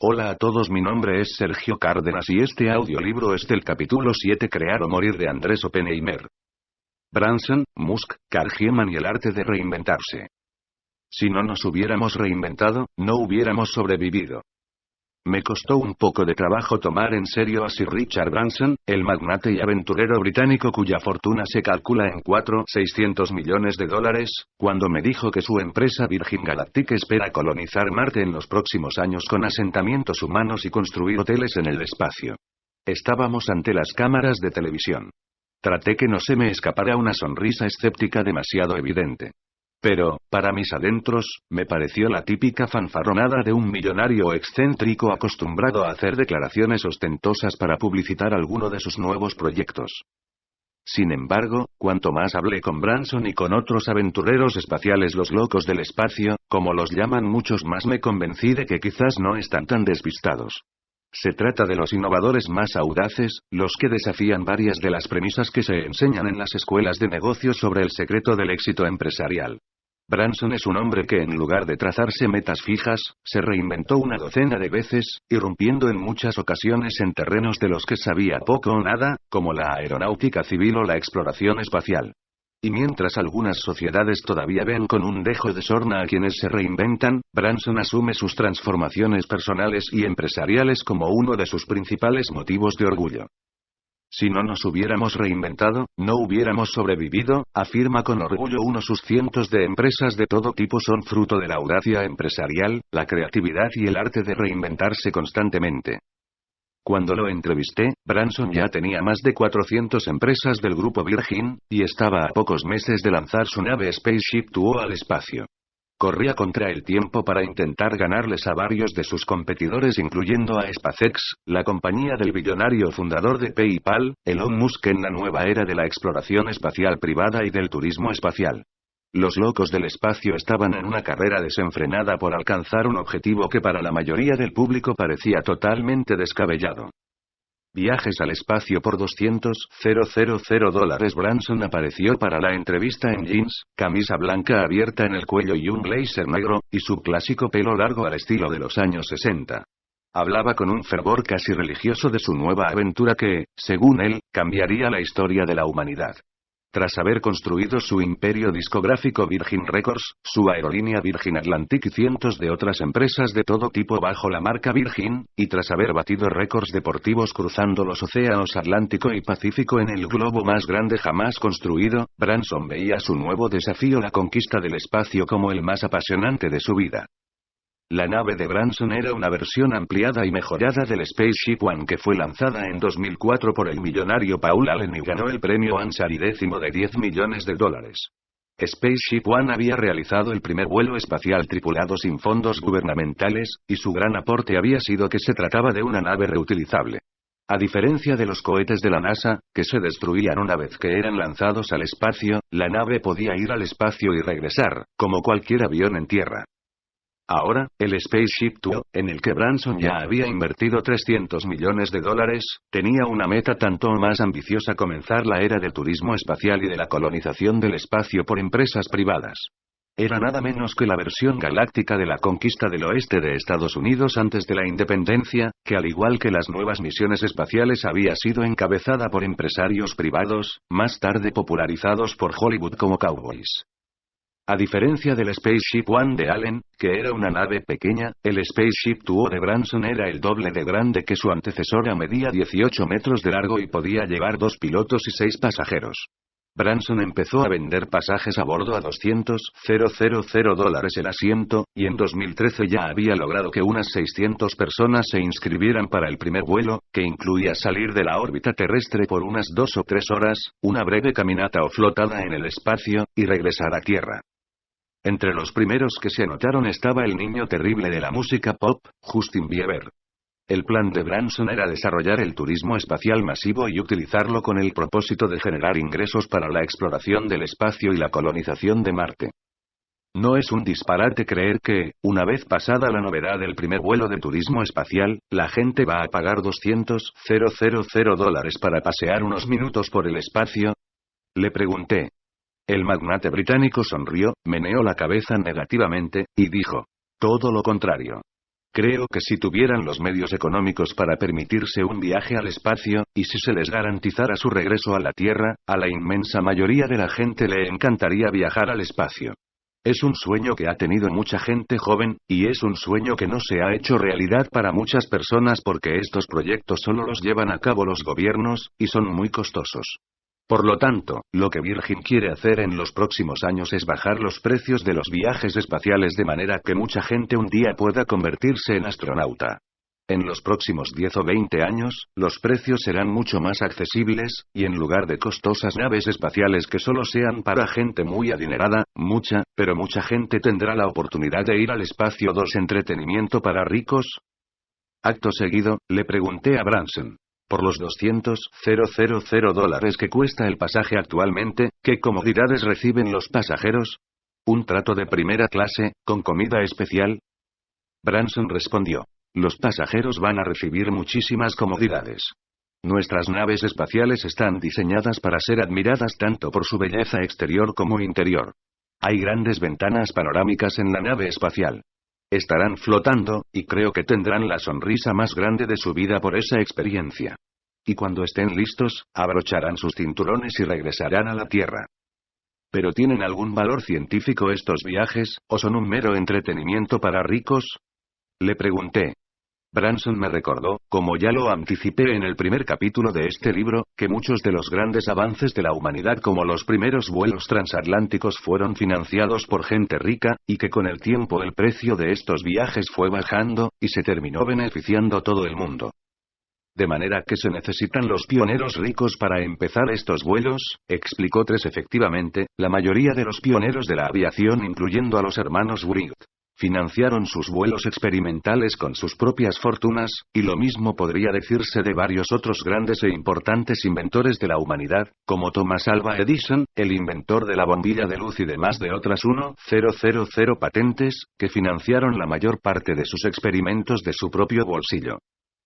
Hola a todos, mi nombre es Sergio Cárdenas y este audiolibro es del capítulo 7 Crear o morir de Andrés Oppenheimer. Branson, Musk, Carl Jung y el arte de reinventarse. Si no nos hubiéramos reinventado, no hubiéramos sobrevivido. Me costó un poco de trabajo tomar en serio a Sir Richard Branson, el magnate y aventurero británico cuya fortuna se calcula en $400 millones, cuando me dijo que su empresa Virgin Galactic espera colonizar Marte en los próximos años con asentamientos humanos y construir hoteles en el espacio. Estábamos ante las cámaras de televisión. Traté que no se me escapara una sonrisa escéptica demasiado evidente. Pero, para mis adentros, me pareció la típica fanfarronada de un millonario excéntrico acostumbrado a hacer declaraciones ostentosas para publicitar alguno de sus nuevos proyectos. Sin embargo, cuanto más hablé con Branson y con otros aventureros espaciales, los locos del espacio, como los llaman muchos, más me convencí de que quizás no están tan despistados. Se trata de los innovadores más audaces, los que desafían varias de las premisas que se enseñan en las escuelas de negocios sobre el secreto del éxito empresarial. Branson es un hombre que, en lugar de trazarse metas fijas, se reinventó una docena de veces, irrumpiendo en muchas ocasiones en terrenos de los que sabía poco o nada, como la aeronáutica civil o la exploración espacial. Y mientras algunas sociedades todavía ven con un dejo de sorna a quienes se reinventan, Branson asume sus transformaciones personales y empresariales como uno de sus principales motivos de orgullo. Si no nos hubiéramos reinventado, no hubiéramos sobrevivido, afirma con orgullo uno. Sus cientos de empresas de todo tipo son fruto de la audacia empresarial, la creatividad y el arte de reinventarse constantemente. Cuando lo entrevisté, Branson ya tenía más de 400 empresas del grupo Virgin, y estaba a pocos meses de lanzar su nave Spaceship Two al espacio. Corría contra el tiempo para intentar ganarles a varios de sus competidores, incluyendo a SpaceX, la compañía del billonario fundador de PayPal, Elon Musk, en la nueva era de la exploración espacial privada y del turismo espacial. Los locos del espacio estaban en una carrera desenfrenada por alcanzar un objetivo que para la mayoría del público parecía totalmente descabellado. Viajes al espacio por $200,000. Branson apareció para la entrevista en jeans, camisa blanca abierta en el cuello y un blazer negro, y su clásico pelo largo al estilo de los años 60. Hablaba con un fervor casi religioso de su nueva aventura que, según él, cambiaría la historia de la humanidad. Tras haber construido su imperio discográfico Virgin Records, su aerolínea Virgin Atlantic y cientos de otras empresas de todo tipo bajo la marca Virgin, y tras haber batido récords deportivos cruzando los océanos Atlántico y Pacífico en el globo más grande jamás construido, Branson veía su nuevo desafío, la conquista del espacio, como el más apasionante de su vida. La nave de Branson era una versión ampliada y mejorada del Spaceship One que fue lanzada en 2004 por el millonario Paul Allen y ganó el premio Ansari X de $10 millones. Spaceship One había realizado el primer vuelo espacial tripulado sin fondos gubernamentales, y su gran aporte había sido que se trataba de una nave reutilizable. A diferencia de los cohetes de la NASA, que se destruían una vez que eran lanzados al espacio, la nave podía ir al espacio y regresar, como cualquier avión en tierra. Ahora, el Spaceship Two, en el que Branson ya había invertido $300 millones, tenía una meta tanto más ambiciosa: comenzar la era del turismo espacial y de la colonización del espacio por empresas privadas. Era nada menos que la versión galáctica de la conquista del oeste de Estados Unidos antes de la independencia, que al igual que las nuevas misiones espaciales había sido encabezada por empresarios privados, más tarde popularizados por Hollywood como cowboys. A diferencia del Spaceship One de Allen, que era una nave pequeña, el Spaceship Two de Branson era el doble de grande que su antecesora, medía 18 metros de largo y podía llevar 2 pilotos y 6 pasajeros. Branson empezó a vender pasajes a bordo a $200,000 el asiento, y en 2013 ya había logrado que unas 600 personas se inscribieran para el primer vuelo, que incluía salir de la órbita terrestre por unas 2 o 3 horas, una breve caminata o flotada en el espacio, y regresar a Tierra. Entre los primeros que se anotaron estaba el niño terrible de la música pop, Justin Bieber. El plan de Branson era desarrollar el turismo espacial masivo y utilizarlo con el propósito de generar ingresos para la exploración del espacio y la colonización de Marte. No es un disparate creer que, una vez pasada la novedad del primer vuelo de turismo espacial, la gente va a pagar $200,000 para pasear unos minutos por el espacio. Le pregunté. El magnate británico sonrió, meneó la cabeza negativamente, y dijo: todo lo contrario. Creo que si tuvieran los medios económicos para permitirse un viaje al espacio, y si se les garantizara su regreso a la Tierra, a la inmensa mayoría de la gente le encantaría viajar al espacio. Es un sueño que ha tenido mucha gente joven, y es un sueño que no se ha hecho realidad para muchas personas porque estos proyectos solo los llevan a cabo los gobiernos, y son muy costosos. Por lo tanto, lo que Virgin quiere hacer en los próximos años es bajar los precios de los viajes espaciales de manera que mucha gente un día pueda convertirse en astronauta. En los próximos 10 o 20 años, los precios serán mucho más accesibles, y en lugar de costosas naves espaciales que solo sean para gente muy adinerada, pero mucha gente tendrá la oportunidad de ir al espacio. 2. ¿Entretenimiento para ricos? Acto seguido, le pregunté a Branson. Por los $200,000 que cuesta el pasaje actualmente, ¿qué comodidades reciben los pasajeros? ¿Un trato de primera clase, con comida especial? Branson respondió. Los pasajeros van a recibir muchísimas comodidades. Nuestras naves espaciales están diseñadas para ser admiradas tanto por su belleza exterior como interior. Hay grandes ventanas panorámicas en la nave espacial. Estarán flotando, y creo que tendrán la sonrisa más grande de su vida por esa experiencia. Y cuando estén listos, abrocharán sus cinturones y regresarán a la Tierra. ¿Pero tienen algún valor científico estos viajes, o son un mero entretenimiento para ricos? Le pregunté. Branson me recordó, como ya lo anticipé en el primer capítulo de este libro, que muchos de los grandes avances de la humanidad como los primeros vuelos transatlánticos fueron financiados por gente rica, y que con el tiempo el precio de estos viajes fue bajando, y se terminó beneficiando todo el mundo. De manera que se necesitan los pioneros ricos para empezar estos vuelos, explicó. 3. Efectivamente, la mayoría de los pioneros de la aviación, incluyendo a los hermanos Wright, financiaron sus vuelos experimentales con sus propias fortunas, y lo mismo podría decirse de varios otros grandes e importantes inventores de la humanidad, como Thomas Alva Edison, el inventor de la bombilla de luz y de más de otras 1,000 patentes, que financiaron la mayor parte de sus experimentos de su propio bolsillo.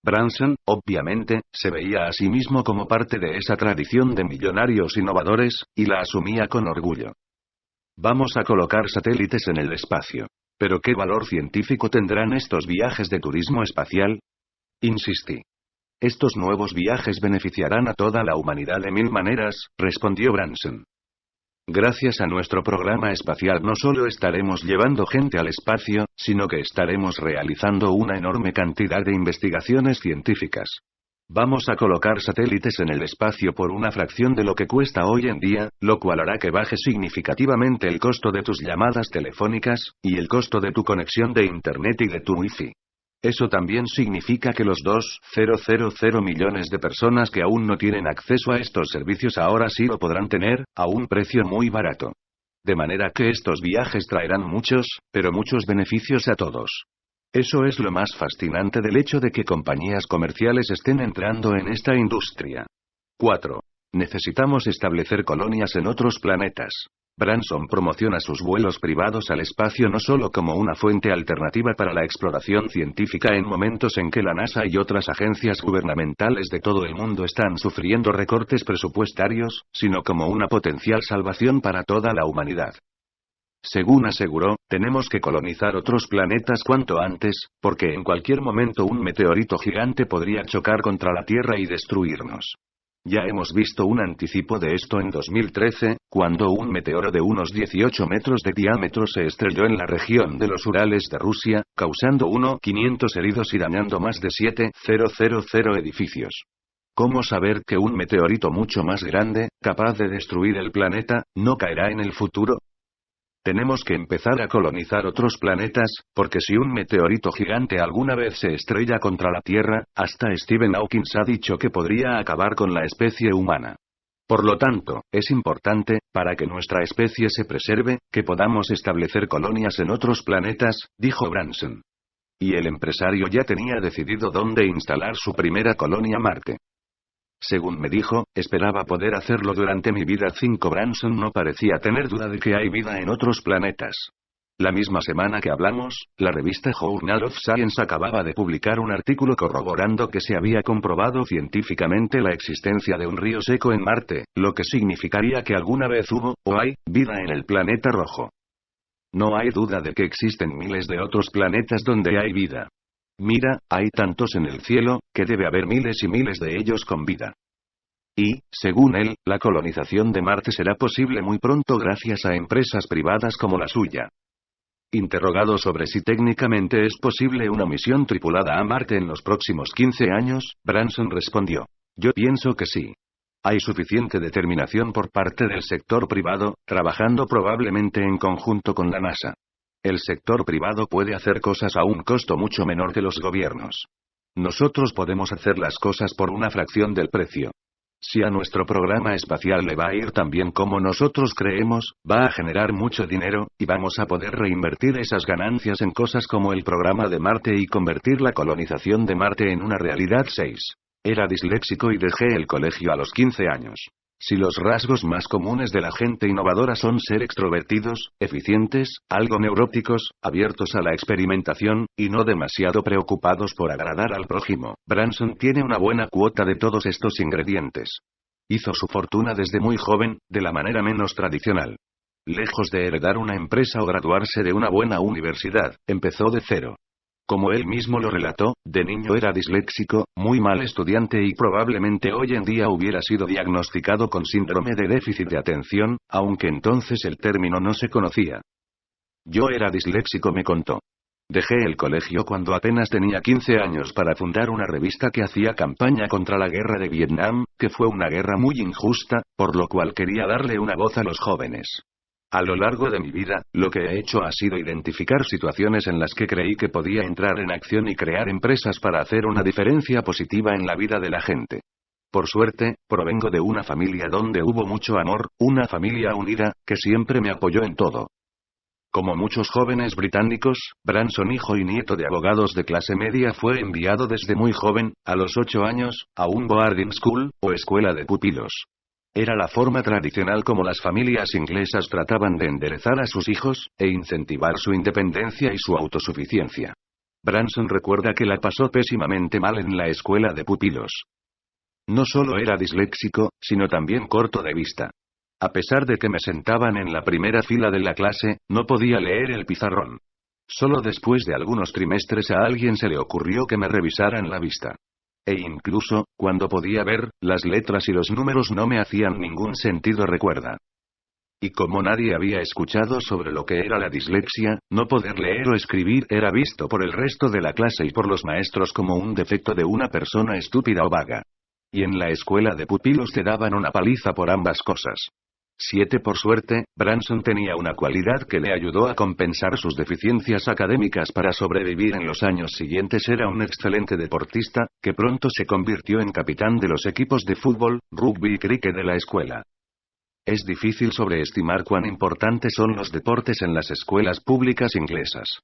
Branson, obviamente, se veía a sí mismo como parte de esa tradición de millonarios innovadores, y la asumía con orgullo. Vamos a colocar satélites en el espacio. ¿Pero qué valor científico tendrán estos viajes de turismo espacial? Insistí. Estos nuevos viajes beneficiarán a toda la humanidad de 1000 maneras, respondió Branson. Gracias a nuestro programa espacial no solo estaremos llevando gente al espacio, sino que estaremos realizando una enorme cantidad de investigaciones científicas. Vamos a colocar satélites en el espacio por una fracción de lo que cuesta hoy en día, lo cual hará que baje significativamente el costo de tus llamadas telefónicas, y el costo de tu conexión de Internet y de tu Wi-Fi. Eso también significa que los 2,000 millones de personas que aún no tienen acceso a estos servicios ahora sí lo podrán tener, a un precio muy barato. De manera que estos viajes traerán muchos, pero muchos beneficios a todos. Eso es lo más fascinante del hecho de que compañías comerciales estén entrando en esta industria. 4. Necesitamos establecer colonias en otros planetas. Branson promociona sus vuelos privados al espacio no solo como una fuente alternativa para la exploración científica en momentos en que la NASA y otras agencias gubernamentales de todo el mundo están sufriendo recortes presupuestarios, sino como una potencial salvación para toda la humanidad. Según aseguró, tenemos que colonizar otros planetas cuanto antes, porque en cualquier momento un meteorito gigante podría chocar contra la Tierra y destruirnos. Ya hemos visto un anticipo de esto en 2013, cuando un meteoro de unos 18 metros de diámetro se estrelló en la región de los Urales de Rusia, causando 500 heridos y dañando más de 7,000 edificios. ¿Cómo saber que un meteorito mucho más grande, capaz de destruir el planeta, no caerá en el futuro? Tenemos que empezar a colonizar otros planetas, porque si un meteorito gigante alguna vez se estrella contra la Tierra, hasta Stephen Hawking ha dicho que podría acabar con la especie humana. Por lo tanto, es importante, para que nuestra especie se preserve, que podamos establecer colonias en otros planetas, dijo Branson. Y el empresario ya tenía decidido dónde instalar su primera colonia Marte. Según me dijo, esperaba poder hacerlo durante mi vida. 5. Branson no parecía tener duda de que hay vida en otros planetas. La misma semana que hablamos, la revista Journal of Science acababa de publicar un artículo corroborando que se había comprobado científicamente la existencia de un río seco en Marte, lo que significaría que alguna vez hubo, o hay, vida en el planeta rojo. No hay duda de que existen miles de otros planetas donde hay vida. Mira, hay tantos en el cielo, que debe haber miles y miles de ellos con vida. Y, según él, la colonización de Marte será posible muy pronto gracias a empresas privadas como la suya. Interrogado sobre si técnicamente es posible una misión tripulada a Marte en los próximos 15 años, Branson respondió: yo pienso que sí. Hay suficiente determinación por parte del sector privado, trabajando probablemente en conjunto con la NASA. El sector privado puede hacer cosas a un costo mucho menor que los gobiernos. Nosotros podemos hacer las cosas por una fracción del precio. Si a nuestro programa espacial le va a ir tan bien como nosotros creemos, va a generar mucho dinero, y vamos a poder reinvertir esas ganancias en cosas como el programa de Marte y convertir la colonización de Marte en una realidad. 6. Era disléxico y dejé el colegio a los 15 años. Si los rasgos más comunes de la gente innovadora son ser extrovertidos, eficientes, algo neuróticos, abiertos a la experimentación, y no demasiado preocupados por agradar al prójimo, Branson tiene una buena cuota de todos estos ingredientes. Hizo su fortuna desde muy joven, de la manera menos tradicional. Lejos de heredar una empresa o graduarse de una buena universidad, empezó de cero. Como él mismo lo relató, de niño era disléxico, muy mal estudiante y probablemente hoy en día hubiera sido diagnosticado con síndrome de déficit de atención, aunque entonces el término no se conocía. Yo era disléxico, me contó. Dejé el colegio cuando apenas tenía 15 años para fundar una revista que hacía campaña contra la guerra de Vietnam, que fue una guerra muy injusta, por lo cual quería darle una voz a los jóvenes. A lo largo de mi vida, lo que he hecho ha sido identificar situaciones en las que creí que podía entrar en acción y crear empresas para hacer una diferencia positiva en la vida de la gente. Por suerte, provengo de una familia donde hubo mucho amor, una familia unida, que siempre me apoyó en todo. Como muchos jóvenes británicos, Branson, hijo y nieto de abogados de clase media, fue enviado desde muy joven, a los 8 años, a un boarding school, o escuela de pupilos. Era la forma tradicional como las familias inglesas trataban de enderezar a sus hijos, e incentivar su independencia y su autosuficiencia. Branson recuerda que la pasó pésimamente mal en la escuela de pupilos. No solo era disléxico, sino también corto de vista. A pesar de que me sentaban en la primera fila de la clase, no podía leer el pizarrón. Solo después de algunos trimestres a alguien se le ocurrió que me revisaran la vista. E incluso, cuando podía ver, las letras y los números no me hacían ningún sentido, recuerda. Y como nadie había escuchado sobre lo que era la dislexia, no poder leer o escribir era visto por el resto de la clase y por los maestros como un defecto de una persona estúpida o vaga. Y en la escuela de pupilos te daban una paliza por ambas cosas. 7. Por suerte, Branson tenía una cualidad que le ayudó a compensar sus deficiencias académicas para sobrevivir en los años siguientes. Era un excelente deportista, que pronto se convirtió en capitán de los equipos de fútbol, rugby y cricket de la escuela. Es difícil sobreestimar cuán importantes son los deportes en las escuelas públicas inglesas.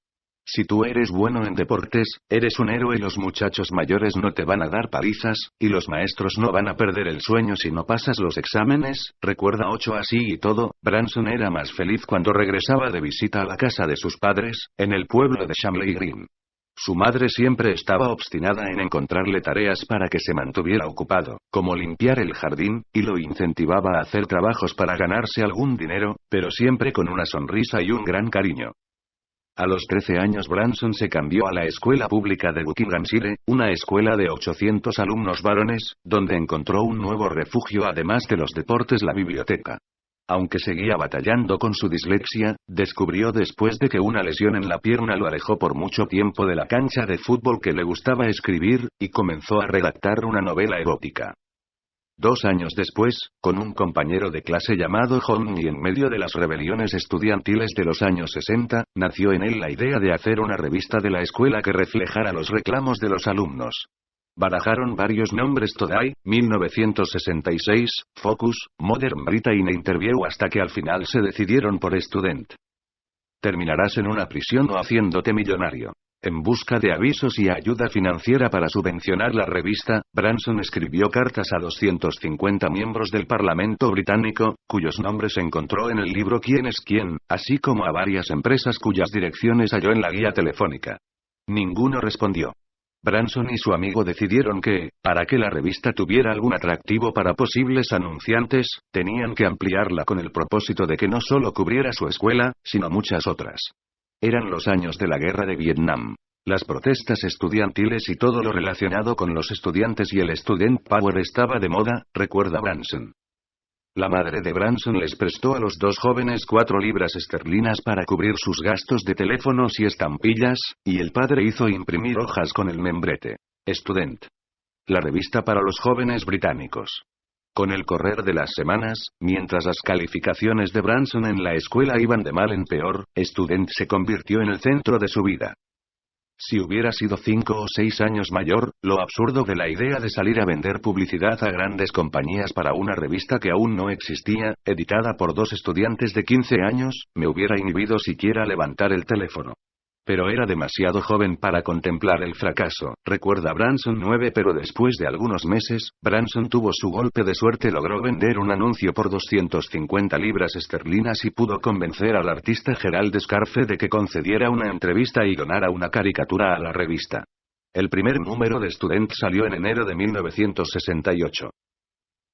Si tú eres bueno en deportes, eres un héroe. Los muchachos mayores no te van a dar palizas, y los maestros no van a perder el sueño si no pasas los exámenes. Recuerda 8. Así y todo, Branson era más feliz cuando regresaba de visita a la casa de sus padres, en el pueblo de Shamley Green. Su madre siempre estaba obstinada en encontrarle tareas para que se mantuviera ocupado, como limpiar el jardín, y lo incentivaba a hacer trabajos para ganarse algún dinero, pero siempre con una sonrisa y un gran cariño. A los 13 años Branson se cambió a la escuela pública de Buckinghamshire, una escuela de 800 alumnos varones, donde encontró un nuevo refugio además de los deportes, la biblioteca. Aunque seguía batallando con su dislexia, descubrió después de que una lesión en la pierna lo alejó por mucho tiempo de la cancha de fútbol que le gustaba escribir, y comenzó a redactar una novela erótica. 2 años después, con un compañero de clase llamado John, y en medio de las rebeliones estudiantiles de los años 60, nació en él la idea de hacer una revista de la escuela que reflejara los reclamos de los alumnos. Barajaron varios nombres: Today, 1966, Focus, Modern Britain e Interview, hasta que al final se decidieron por Student. Terminarás en una prisión o haciéndote millonario. En busca de avisos y ayuda financiera para subvencionar la revista, Branson escribió cartas a 250 miembros del Parlamento británico, cuyos nombres encontró en el libro ¿Quién es quién?, así como a varias empresas cuyas direcciones halló en la guía telefónica. Ninguno respondió. Branson y su amigo decidieron que, para que la revista tuviera algún atractivo para posibles anunciantes, tenían que ampliarla con el propósito de que no solo cubriera su escuela, sino muchas otras. Eran los años de la guerra de Vietnam. Las protestas estudiantiles y todo lo relacionado con los estudiantes y el student power estaba de moda, recuerda Branson. La madre de Branson les prestó a los dos jóvenes 4 libras esterlinas para cubrir sus gastos de teléfonos y estampillas, y el padre hizo imprimir hojas con el membrete Student, la revista para los jóvenes británicos. Con el correr de las semanas, mientras las calificaciones de Branson en la escuela iban de mal en peor, Student se convirtió en el centro de su vida. Si hubiera sido 5 o 6 años mayor, lo absurdo de la idea de salir a vender publicidad a grandes compañías para una revista que aún no existía, editada por 2 estudiantes de 15 años, me hubiera inhibido siquiera levantar el teléfono. Pero era demasiado joven para contemplar el fracaso, recuerda Branson 9. Pero después de algunos meses, Branson tuvo su golpe de suerte, logró vender un anuncio por 250 libras esterlinas y pudo convencer al artista Gerald Scarfe de que concediera una entrevista y donara una caricatura a la revista. El primer número de Student salió en enero de 1968.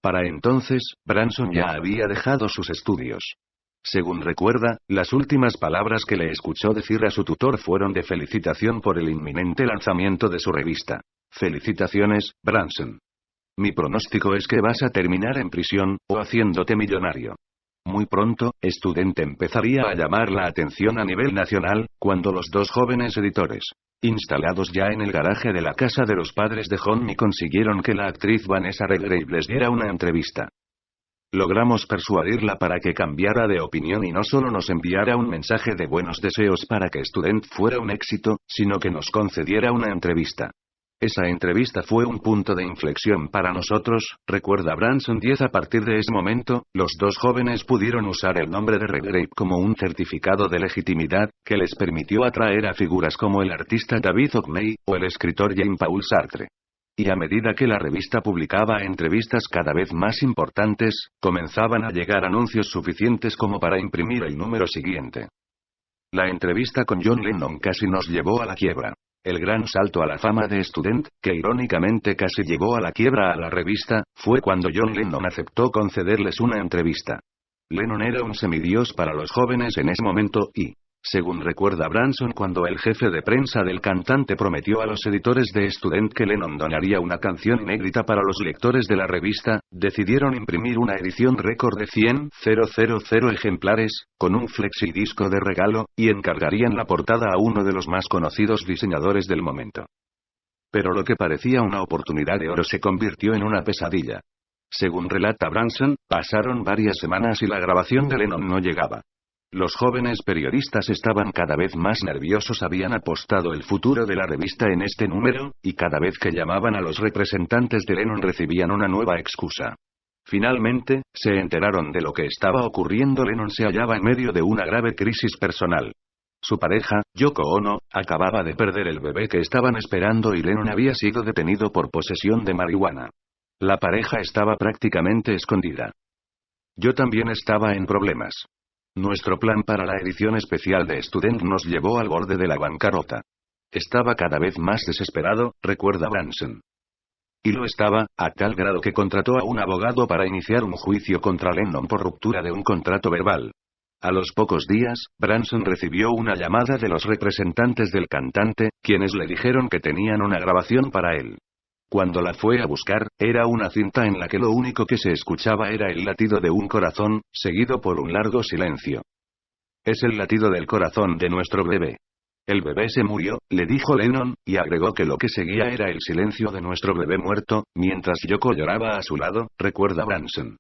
Para entonces, Branson ya había dejado sus estudios. Según recuerda, las últimas palabras que le escuchó decir a su tutor fueron de felicitación por el inminente lanzamiento de su revista. Felicitaciones, Branson. Mi pronóstico es que vas a terminar en prisión, o haciéndote millonario. Muy pronto, Student empezaría a llamar la atención a nivel nacional, cuando los dos jóvenes editores, instalados ya en el garaje de la casa de los padres de Honey, consiguieron que la actriz Vanessa Redgrave les diera una entrevista. Logramos persuadirla para que cambiara de opinión y no solo nos enviara un mensaje de buenos deseos para que Student fuera un éxito, sino que nos concediera una entrevista. Esa entrevista fue un punto de inflexión para nosotros, recuerda Branson 10. A partir de ese momento, los dos jóvenes pudieron usar el nombre de Redgrave como un certificado de legitimidad, que les permitió atraer a figuras como el artista David Hockney, o el escritor Jean-Paul Sartre. Y a medida que la revista publicaba entrevistas cada vez más importantes, comenzaban a llegar anuncios suficientes como para imprimir el número siguiente. La entrevista con John Lennon casi nos llevó a la quiebra. El gran salto a la fama de Student, que irónicamente casi llevó a la quiebra a la revista, fue cuando John Lennon aceptó concederles una entrevista. Lennon era un semidios para los jóvenes en ese momento y, según recuerda Branson, cuando el jefe de prensa del cantante prometió a los editores de Student que Lennon donaría una canción inédita para los lectores de la revista, decidieron imprimir una edición récord de 100,000 ejemplares, con un flexidisco de regalo, y encargarían la portada a uno de los más conocidos diseñadores del momento. Pero lo que parecía una oportunidad de oro se convirtió en una pesadilla. Según relata Branson, pasaron varias semanas y la grabación de Lennon no llegaba. Los jóvenes periodistas estaban cada vez más nerviosos, habían apostado el futuro de la revista en este número, y cada vez que llamaban a los representantes de Lennon recibían una nueva excusa. Finalmente, se enteraron de lo que estaba ocurriendo. Lennon se hallaba en medio de una grave crisis personal. Su pareja, Yoko Ono, acababa de perder el bebé que estaban esperando y Lennon había sido detenido por posesión de marihuana. La pareja estaba prácticamente escondida. Yo también estaba en problemas. Nuestro plan para la edición especial de Student nos llevó al borde de la bancarrota. Estaba cada vez más desesperado, recuerda Branson. Y lo estaba, a tal grado que contrató a un abogado para iniciar un juicio contra Lennon por ruptura de un contrato verbal. A los pocos días, Branson recibió una llamada de los representantes del cantante, quienes le dijeron que tenían una grabación para él. Cuando la fue a buscar, era una cinta en la que lo único que se escuchaba era el latido de un corazón, seguido por un largo silencio. Es el latido del corazón de nuestro bebé. El bebé se murió, le dijo Lennon, y agregó que lo que seguía era el silencio de nuestro bebé muerto, mientras Yoko lloraba a su lado, recuerda Branson.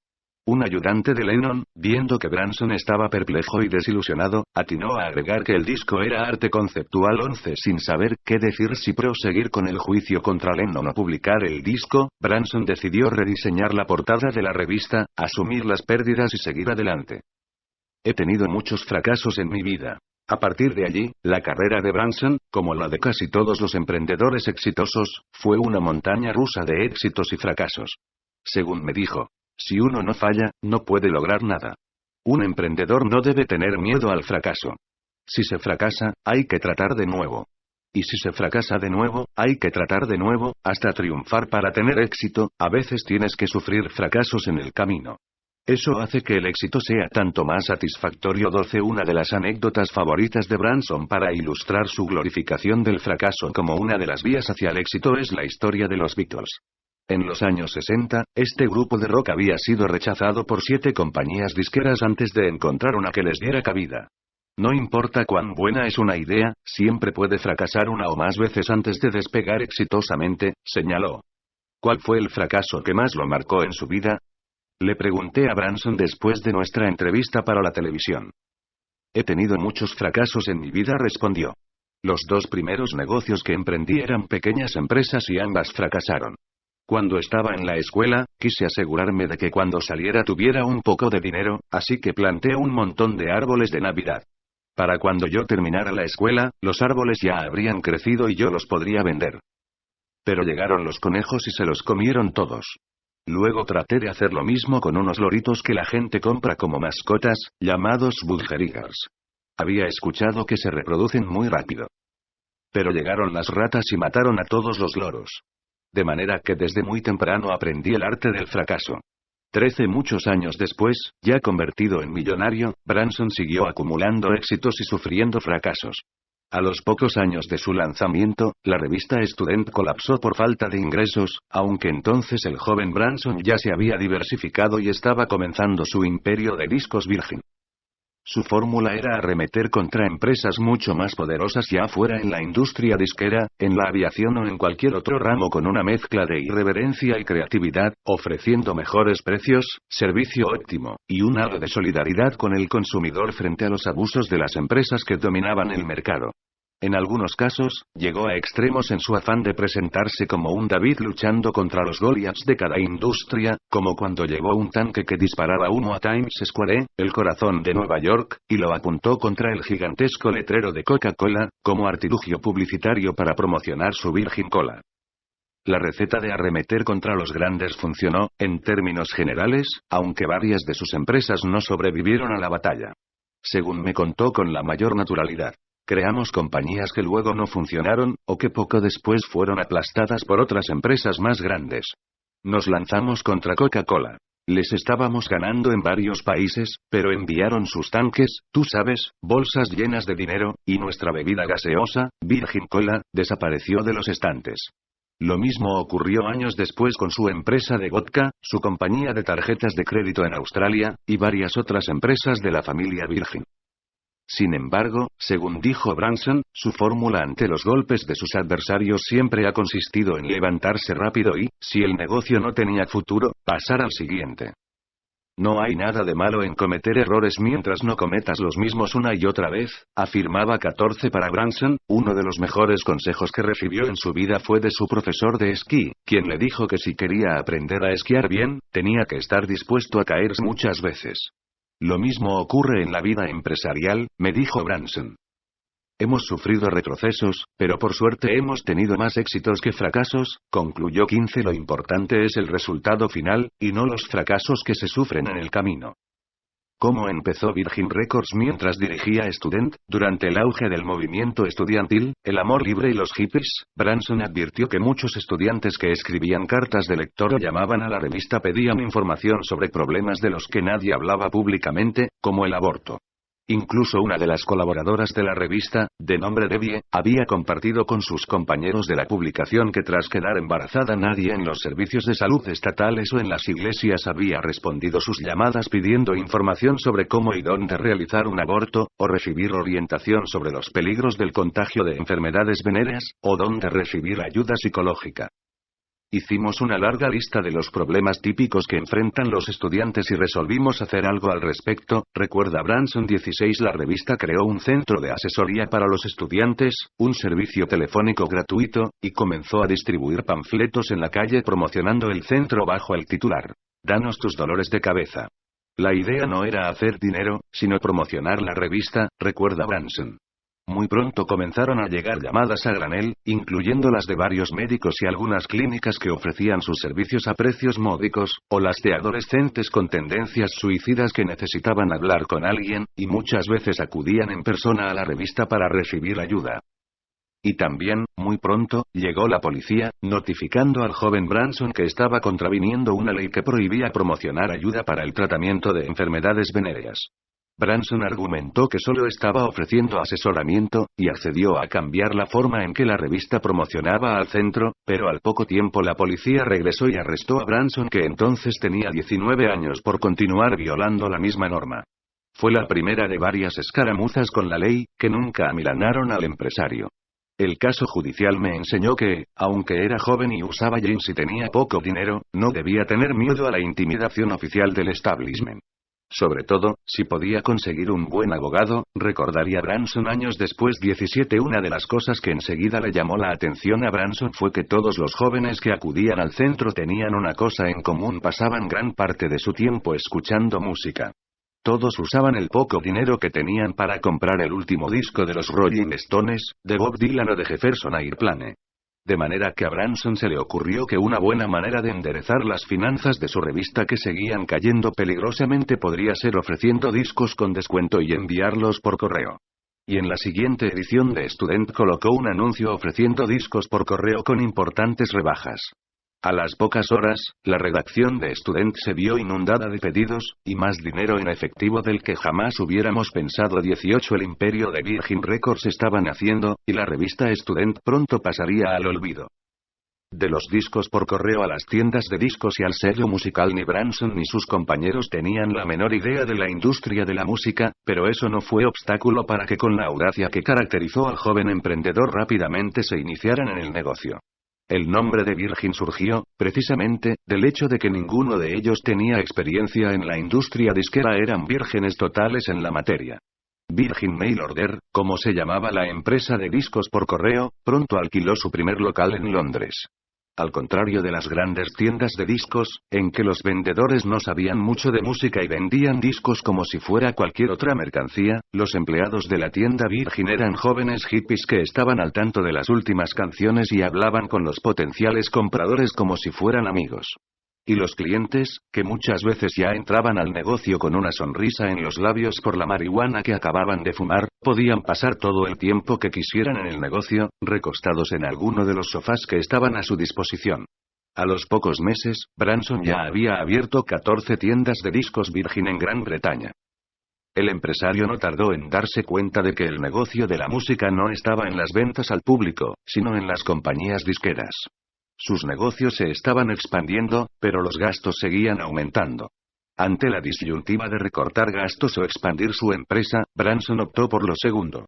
Un ayudante de Lennon, viendo que Branson estaba perplejo y desilusionado, atinó a agregar que el disco era arte conceptual 11. Sin saber qué decir, si proseguir con el juicio contra Lennon o publicar el disco, Branson decidió rediseñar la portada de la revista, asumir las pérdidas y seguir adelante. He tenido muchos fracasos en mi vida. A partir de allí, la carrera de Branson, como la de casi todos los emprendedores exitosos, fue una montaña rusa de éxitos y fracasos. Según me dijo, si uno no falla, no puede lograr nada. Un emprendedor no debe tener miedo al fracaso. Si se fracasa, hay que tratar de nuevo. Y si se fracasa de nuevo, hay que tratar de nuevo, hasta triunfar. Para tener éxito, a veces tienes que sufrir fracasos en el camino. Eso hace que el éxito sea tanto más satisfactorio. 12. Una de las anécdotas favoritas de Branson para ilustrar su glorificación del fracaso como una de las vías hacia el éxito es la historia de los Beatles. En los años 60, este grupo de rock había sido rechazado por 7 compañías disqueras antes de encontrar una que les diera cabida. No importa cuán buena es una idea, siempre puede fracasar una o más veces antes de despegar exitosamente, señaló. ¿Cuál fue el fracaso que más lo marcó en su vida? Le pregunté a Branson después de nuestra entrevista para la televisión. He tenido muchos fracasos en mi vida, respondió. Los 2 primeros negocios que emprendí eran pequeñas empresas y ambas fracasaron. Cuando estaba en la escuela, quise asegurarme de que cuando saliera tuviera un poco de dinero, así que planté un montón de árboles de Navidad. Para cuando yo terminara la escuela, los árboles ya habrían crecido y yo los podría vender. Pero llegaron los conejos y se los comieron todos. Luego traté de hacer lo mismo con unos loritos que la gente compra como mascotas, llamados budgerigars. Había escuchado que se reproducen muy rápido. Pero llegaron las ratas y mataron a todos los loros. De manera que desde muy temprano aprendí el arte del fracaso. 13 Muchos años después, ya convertido en millonario, Branson siguió acumulando éxitos y sufriendo fracasos. A los pocos años de su lanzamiento, la revista Student colapsó por falta de ingresos, aunque entonces el joven Branson ya se había diversificado y estaba comenzando su imperio de discos Virgin. Su fórmula era arremeter contra empresas mucho más poderosas ya fuera en la industria disquera, en la aviación o en cualquier otro ramo con una mezcla de irreverencia y creatividad, ofreciendo mejores precios, servicio óptimo, y un halo de solidaridad con el consumidor frente a los abusos de las empresas que dominaban el mercado. En algunos casos, llegó a extremos en su afán de presentarse como un David luchando contra los Goliaths de cada industria, como cuando llevó un tanque que disparaba humo a Times Square, el corazón de Nueva York, y lo apuntó contra el gigantesco letrero de Coca-Cola, como artilugio publicitario para promocionar su Virgin Cola. La receta de arremeter contra los grandes funcionó, en términos generales, aunque varias de sus empresas no sobrevivieron a la batalla. Según me contó con la mayor naturalidad. Creamos compañías que luego no funcionaron, o que poco después fueron aplastadas por otras empresas más grandes. Nos lanzamos contra Coca-Cola. Les estábamos ganando en varios países, pero enviaron sus tanques, tú sabes, bolsas llenas de dinero, y nuestra bebida gaseosa, Virgin Cola, desapareció de los estantes. Lo mismo ocurrió años después con su empresa de vodka, su compañía de tarjetas de crédito en Australia, y varias otras empresas de la familia Virgin. Sin embargo, según dijo Branson, su fórmula ante los golpes de sus adversarios siempre ha consistido en levantarse rápido y, si el negocio no tenía futuro, pasar al siguiente. No hay nada de malo en cometer errores mientras no cometas los mismos una y otra vez, afirmaba 14 para Branson. Uno de los mejores consejos que recibió en su vida fue de su profesor de esquí, quien le dijo que si quería aprender a esquiar bien, tenía que estar dispuesto a caerse muchas veces. Lo mismo ocurre en la vida empresarial, me dijo Branson. Hemos sufrido retrocesos, pero por suerte hemos tenido más éxitos que fracasos, concluyó 15. Lo importante es el resultado final, y no los fracasos que se sufren en el camino. ¿Cómo empezó Virgin Records mientras dirigía Student? Durante el auge del movimiento estudiantil, el amor libre y los hippies, Branson advirtió que muchos estudiantes que escribían cartas de lector o llamaban a la revista pedían información sobre problemas de los que nadie hablaba públicamente, como el aborto. Incluso una de las colaboradoras de la revista, de nombre Debbie, había compartido con sus compañeros de la publicación que tras quedar embarazada nadie en los servicios de salud estatales o en las iglesias había respondido sus llamadas pidiendo información sobre cómo y dónde realizar un aborto, o recibir orientación sobre los peligros del contagio de enfermedades venéreas, o dónde recibir ayuda psicológica. Hicimos una larga lista de los problemas típicos que enfrentan los estudiantes y resolvimos hacer algo al respecto, recuerda Branson. 16. La revista creó un centro de asesoría para los estudiantes, un servicio telefónico gratuito, y comenzó a distribuir panfletos en la calle promocionando el centro bajo el titular: Danos tus dolores de cabeza. La idea no era hacer dinero, sino promocionar la revista, recuerda Branson. Muy pronto comenzaron a llegar llamadas a granel, incluyendo las de varios médicos y algunas clínicas que ofrecían sus servicios a precios módicos, o las de adolescentes con tendencias suicidas que necesitaban hablar con alguien, y muchas veces acudían en persona a la revista para recibir ayuda. Y también, muy pronto, llegó la policía, notificando al joven Branson que estaba contraviniendo una ley que prohibía promocionar ayuda para el tratamiento de enfermedades venéreas. Branson argumentó que solo estaba ofreciendo asesoramiento, y accedió a cambiar la forma en que la revista promocionaba al centro, pero al poco tiempo la policía regresó y arrestó a Branson, que entonces tenía 19 años, por continuar violando la misma norma. Fue la primera de varias escaramuzas con la ley, que nunca amilanaron al empresario. El caso judicial me enseñó que, aunque era joven y usaba jeans y tenía poco dinero, no debía tener miedo a la intimidación oficial del establishment. Sobre todo, si podía conseguir un buen abogado, recordaría Branson años después. 17 Una de las cosas que enseguida le llamó la atención a Branson fue que todos los jóvenes que acudían al centro tenían una cosa en común: pasaban gran parte de su tiempo escuchando música. Todos usaban el poco dinero que tenían para comprar el último disco de los Rolling Stones, de Bob Dylan o de Jefferson Airplane. De manera que a Branson se le ocurrió que una buena manera de enderezar las finanzas de su revista, que seguían cayendo peligrosamente, podría ser ofreciendo discos con descuento y enviarlos por correo. Y en la siguiente edición de Student colocó un anuncio ofreciendo discos por correo con importantes rebajas. A las pocas horas, la redacción de Student se vio inundada de pedidos, y más dinero en efectivo del que jamás hubiéramos pensado. 18 El imperio de Virgin Records estaba naciendo, y la revista Student pronto pasaría al olvido. De los discos por correo a las tiendas de discos y al sello musical, ni Branson ni sus compañeros tenían la menor idea de la industria de la música, pero eso no fue obstáculo para que, con la audacia que caracterizó al joven emprendedor, rápidamente se iniciaran en el negocio. El nombre de Virgin surgió, precisamente, del hecho de que ninguno de ellos tenía experiencia en la industria disquera, eran vírgenes totales en la materia. Virgin Mail Order, como se llamaba la empresa de discos por correo, pronto alquiló su primer local en Londres. Al contrario de las grandes tiendas de discos, en que los vendedores no sabían mucho de música y vendían discos como si fuera cualquier otra mercancía, los empleados de la tienda Virgin eran jóvenes hippies que estaban al tanto de las últimas canciones y hablaban con los potenciales compradores como si fueran amigos. Y los clientes, que muchas veces ya entraban al negocio con una sonrisa en los labios por la marihuana que acababan de fumar, podían pasar todo el tiempo que quisieran en el negocio, recostados en alguno de los sofás que estaban a su disposición. A los pocos meses, Branson ya había abierto 14 tiendas de discos Virgin en Gran Bretaña. El empresario no tardó en darse cuenta de que el negocio de la música no estaba en las ventas al público, sino en las compañías disqueras. Sus negocios se estaban expandiendo, pero los gastos seguían aumentando. Ante la disyuntiva de recortar gastos o expandir su empresa, Branson optó por lo segundo.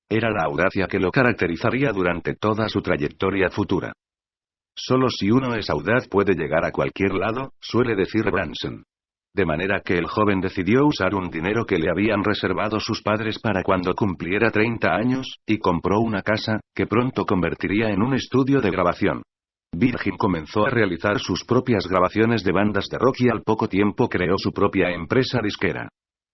Era la audacia que lo caracterizaría durante toda su trayectoria futura. Solo si uno es audaz puede llegar a cualquier lado, suele decir Branson. De manera que el joven decidió usar un dinero que le habían reservado sus padres para cuando cumpliera 30 años, y compró una casa, que pronto convertiría en un estudio de grabación. Virgin comenzó a realizar sus propias grabaciones de bandas de rock y al poco tiempo creó su propia empresa disquera.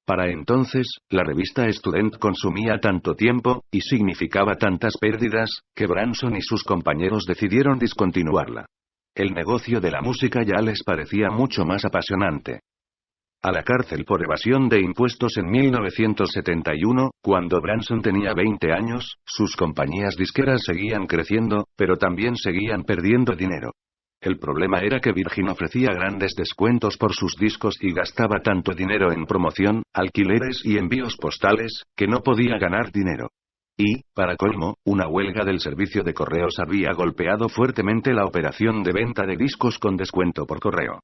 Para entonces, la revista Student consumía tanto tiempo, y significaba tantas pérdidas, que Branson y sus compañeros decidieron discontinuarla. El negocio de la música ya les parecía mucho más apasionante. A la cárcel por evasión de impuestos en 1971, cuando Branson tenía 20 años, sus compañías disqueras seguían creciendo, pero también seguían perdiendo dinero. El problema era que Virgin ofrecía grandes descuentos por sus discos y gastaba tanto dinero en promoción, alquileres y envíos postales, que no podía ganar dinero. Y, para colmo, una huelga del servicio de correos había golpeado fuertemente la operación de venta de discos con descuento por correo.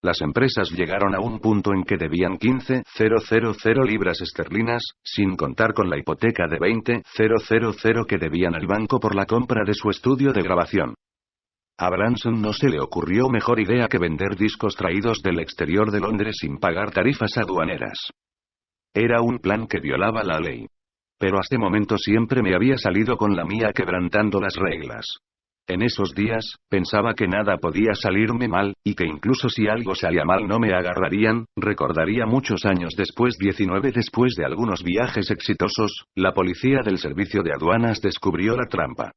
Las empresas llegaron a un punto en que debían 15.000 libras esterlinas, sin contar con la hipoteca de 20.000 que debían al banco por la compra de su estudio de grabación. A Branson no se le ocurrió mejor idea que vender discos traídos del exterior de Londres sin pagar tarifas aduaneras. Era un plan que violaba la ley. Pero hasta ese momento siempre me había salido con la mía quebrantando las reglas. En esos días, pensaba que nada podía salirme mal, y que incluso si algo salía mal no me agarrarían. Recordaría muchos años después, 19 después de algunos viajes exitosos, la policía del servicio de aduanas descubrió la trampa.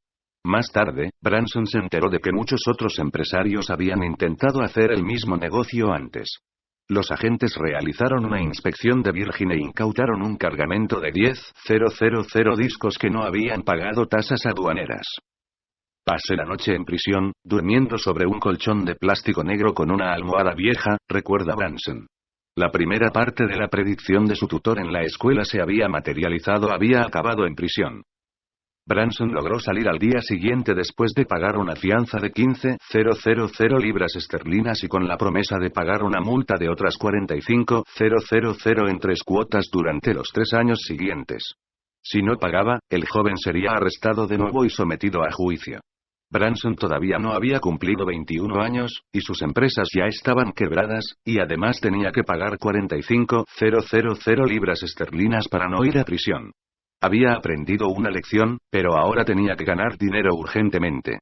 Más tarde, Branson se enteró de que muchos otros empresarios habían intentado hacer el mismo negocio antes. Los agentes realizaron una inspección de Virgin e incautaron un cargamento de 10.000 discos que no habían pagado tasas aduaneras. Pasé la noche en prisión, durmiendo sobre un colchón de plástico negro con una almohada vieja, recuerda Branson. La primera parte de la predicción de su tutor en la escuela se había materializado, había acabado en prisión. Branson logró salir al día siguiente después de pagar una fianza de 15.000 libras esterlinas y con la promesa de pagar una multa de otras 45.000 en 3 cuotas durante los 3 años siguientes. Si no pagaba, el joven sería arrestado de nuevo y sometido a juicio. Branson todavía no había cumplido 21 años, y sus empresas ya estaban quebradas, y además tenía que pagar 45.000 libras esterlinas para no ir a prisión. Había aprendido una lección, pero ahora tenía que ganar dinero urgentemente.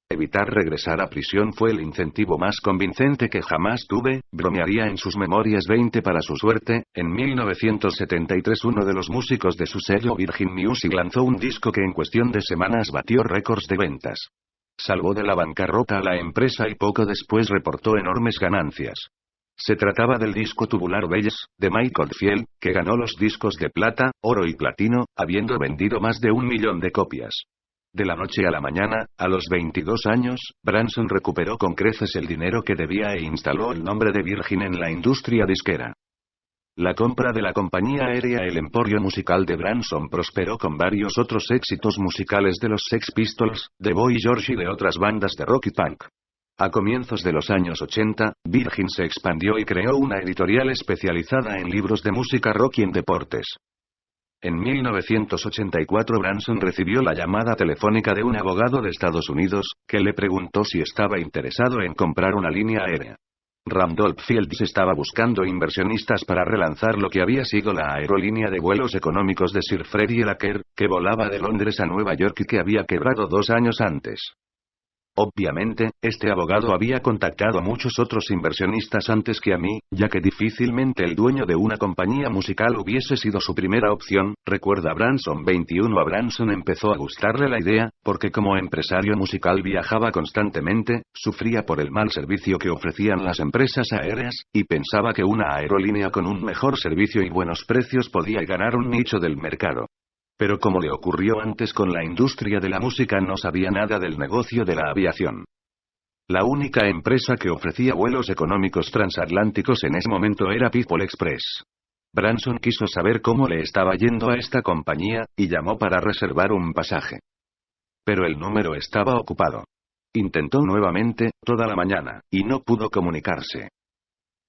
Evitar regresar a prisión fue el incentivo más convincente que jamás tuve, bromearía en sus memorias 20 para su suerte. En 1973 uno de los músicos de su sello Virgin Music lanzó un disco que en cuestión de semanas batió récords de ventas. Salvó de la bancarrota a la empresa y poco después reportó enormes ganancias. Se trataba del disco Tubular Bells, de Michael Field, que ganó los discos de plata, oro y platino, habiendo vendido más de 1 millón de copias. De la noche a la mañana, a los 22 años, Branson recuperó con creces el dinero que debía e instaló el nombre de Virgin en la industria disquera. La compra de la compañía aérea El Emporio Musical de Branson prosperó con varios otros éxitos musicales de los Sex Pistols, The Boy George y de otras bandas de rock y punk. A comienzos de los años 80, Virgin se expandió y creó una editorial especializada en libros de música rock y en deportes. En 1984 Branson recibió la llamada telefónica de un abogado de Estados Unidos, que le preguntó si estaba interesado en comprar una línea aérea. Randolph Fields estaba buscando inversionistas para relanzar lo que había sido la aerolínea de vuelos económicos de Sir Freddie Laker, que volaba de Londres a Nueva York y que había quebrado 2 años antes. Obviamente, este abogado había contactado a muchos otros inversionistas antes que a mí, ya que difícilmente el dueño de una compañía musical hubiese sido su primera opción, recuerda Branson 21. A Branson empezó a gustarle la idea, porque como empresario musical viajaba constantemente, sufría por el mal servicio que ofrecían las empresas aéreas, y pensaba que una aerolínea con un mejor servicio y buenos precios podía ganar un nicho del mercado. Pero como le ocurrió antes con la industria de la música, no sabía nada del negocio de la aviación. La única empresa que ofrecía vuelos económicos transatlánticos en ese momento era People Express. Branson quiso saber cómo le estaba yendo a esta compañía, y llamó para reservar un pasaje. Pero el número estaba ocupado. Intentó nuevamente, toda la mañana, y no pudo comunicarse.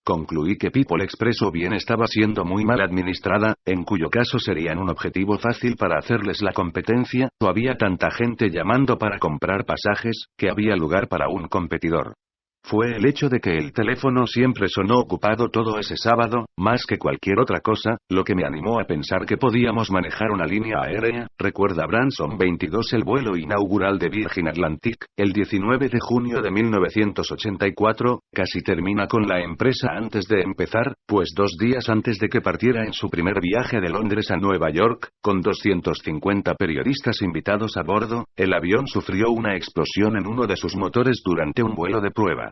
Concluí que People Express o bien estaba siendo muy mal administrada, en cuyo caso serían un objetivo fácil para hacerles la competencia, o había tanta gente llamando para comprar pasajes, que había lugar para un competidor. Fue el hecho de que el teléfono siempre sonó ocupado todo ese sábado, más que cualquier otra cosa, lo que me animó a pensar que podíamos manejar una línea aérea, recuerda Branson 22. El vuelo inaugural de Virgin Atlantic, el 19 de junio de 1984, casi termina con la empresa antes de empezar, pues 2 días antes de que partiera en su primer viaje de Londres a Nueva York, con 250 periodistas invitados a bordo, el avión sufrió una explosión en uno de sus motores durante un vuelo de prueba.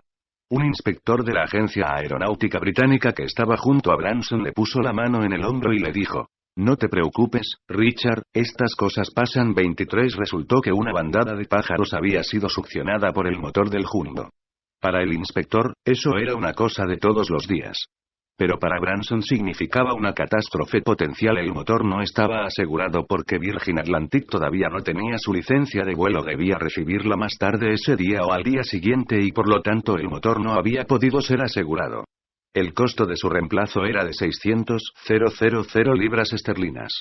Un inspector de la agencia aeronáutica británica que estaba junto a Branson le puso la mano en el hombro y le dijo: «No te preocupes, Richard, estas cosas pasan». 23 Resultó que una bandada de pájaros había sido succionada por el motor del Jundo. Para el inspector, eso era una cosa de todos los días. Pero para Branson significaba una catástrofe potencial. El motor no estaba asegurado porque Virgin Atlantic todavía no tenía su licencia de vuelo, debía recibirla más tarde ese día o al día siguiente y por lo tanto el motor no había podido ser asegurado. El costo de su reemplazo era de 600.000 libras esterlinas.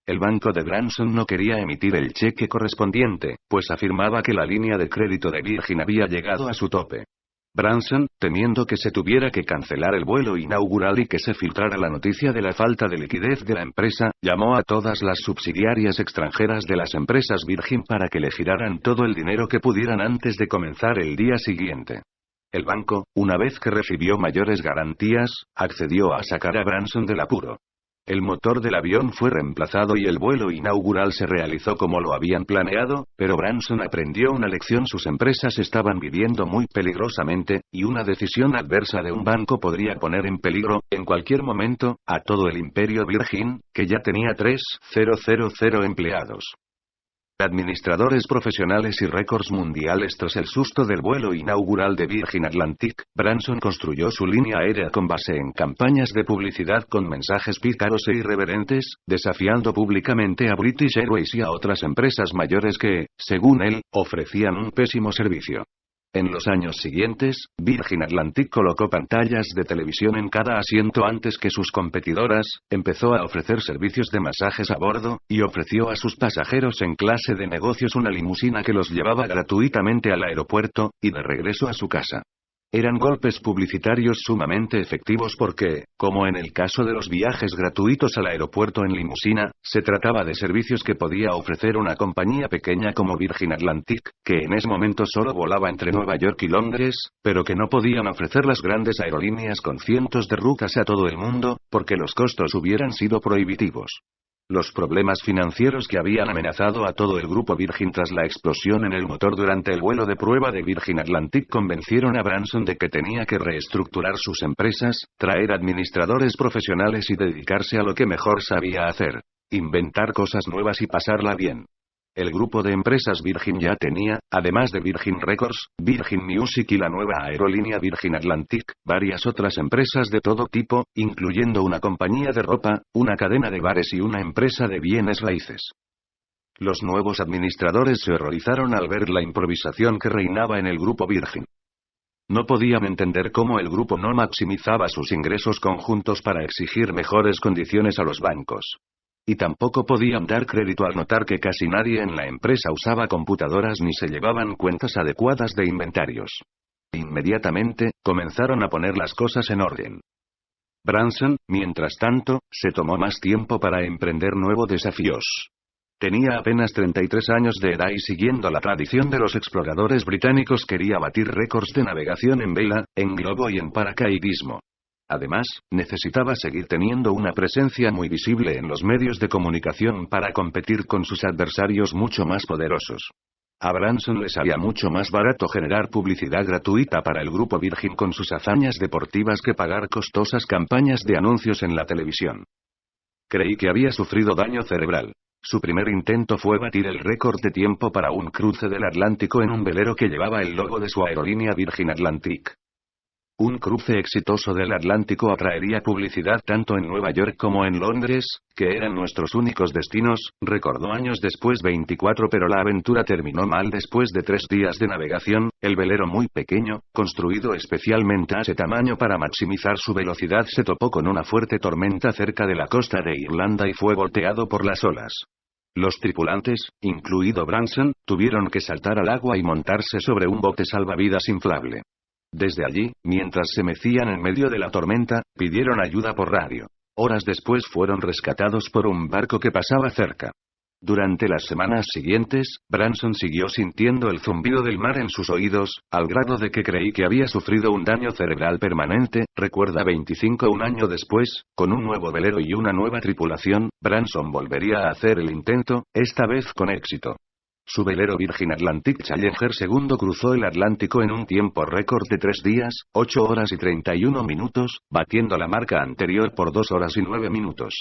El banco de Branson no quería emitir el cheque correspondiente, pues afirmaba que la línea de crédito de Virgin había llegado a su tope. Branson, temiendo que se tuviera que cancelar el vuelo inaugural y que se filtrara la noticia de la falta de liquidez de la empresa, llamó a todas las subsidiarias extranjeras de las empresas Virgin para que le giraran todo el dinero que pudieran antes de comenzar el día siguiente. El banco, una vez que recibió mayores garantías, accedió a sacar a Branson del apuro. El motor del avión fue reemplazado y el vuelo inaugural se realizó como lo habían planeado, pero Branson aprendió una lección: sus empresas estaban viviendo muy peligrosamente, y una decisión adversa de un banco podría poner en peligro, en cualquier momento, a todo el imperio Virgin, que ya tenía 3.000 empleados. Administradores profesionales y récords mundiales. Tras el susto del vuelo inaugural de Virgin Atlantic, Branson construyó su línea aérea con base en campañas de publicidad con mensajes pícaros e irreverentes, desafiando públicamente a British Airways y a otras empresas mayores que, según él, ofrecían un pésimo servicio. En los años siguientes, Virgin Atlantic colocó pantallas de televisión en cada asiento antes que sus competidoras, empezó a ofrecer servicios de masajes a bordo, y ofreció a sus pasajeros en clase de negocios una limusina que los llevaba gratuitamente al aeropuerto, y de regreso a su casa. Eran golpes publicitarios sumamente efectivos porque, como en el caso de los viajes gratuitos al aeropuerto en limusina, se trataba de servicios que podía ofrecer una compañía pequeña como Virgin Atlantic, que en ese momento solo volaba entre Nueva York y Londres, pero que no podían ofrecer las grandes aerolíneas con cientos de rutas a todo el mundo, porque los costos hubieran sido prohibitivos. Los problemas financieros que habían amenazado a todo el grupo Virgin tras la explosión en el motor durante el vuelo de prueba de Virgin Atlantic convencieron a Branson de que tenía que reestructurar sus empresas, traer administradores profesionales y dedicarse a lo que mejor sabía hacer: inventar cosas nuevas y pasarla bien. El grupo de empresas Virgin ya tenía, además de Virgin Records, Virgin Music y la nueva aerolínea Virgin Atlantic, varias otras empresas de todo tipo, incluyendo una compañía de ropa, una cadena de bares y una empresa de bienes raíces. Los nuevos administradores se horrorizaron al ver la improvisación que reinaba en el grupo Virgin. No podían entender cómo el grupo no maximizaba sus ingresos conjuntos para exigir mejores condiciones a los bancos. Y tampoco podían dar crédito al notar que casi nadie en la empresa usaba computadoras ni se llevaban cuentas adecuadas de inventarios. Inmediatamente, comenzaron a poner las cosas en orden. Branson, mientras tanto, se tomó más tiempo para emprender nuevos desafíos. Tenía apenas 33 años de edad y, siguiendo la tradición de los exploradores británicos, quería batir récords de navegación en vela, en globo y en paracaidismo. Además, necesitaba seguir teniendo una presencia muy visible en los medios de comunicación para competir con sus adversarios mucho más poderosos. A Branson le salía mucho más barato generar publicidad gratuita para el grupo Virgin con sus hazañas deportivas que pagar costosas campañas de anuncios en la televisión. Creí que había sufrido daño cerebral. Su primer intento fue batir el récord de tiempo para un cruce del Atlántico en un velero que llevaba el logo de su aerolínea Virgin Atlantic. Un cruce exitoso del Atlántico atraería publicidad tanto en Nueva York como en Londres, que eran nuestros únicos destinos, recordó años después 24, pero la aventura terminó mal después de 3 días de navegación. El velero, muy pequeño, construido especialmente a ese tamaño para maximizar su velocidad, se topó con una fuerte tormenta cerca de la costa de Irlanda y fue volteado por las olas. Los tripulantes, incluido Branson, tuvieron que saltar al agua y montarse sobre un bote salvavidas inflable. Desde allí, mientras se mecían en medio de la tormenta, pidieron ayuda por radio. Horas después fueron rescatados por un barco que pasaba cerca. Durante las semanas siguientes, Branson siguió sintiendo el zumbido del mar en sus oídos, al grado de que creí que había sufrido un daño cerebral permanente. Recuerda 25, un año después, con un nuevo velero y una nueva tripulación, Branson volvería a hacer el intento, esta vez con éxito. Su velero Virgin Atlantic Challenger II cruzó el Atlántico en un tiempo récord de 3 días, 8 horas y 31 minutos, batiendo la marca anterior por 2 horas y 9 minutos.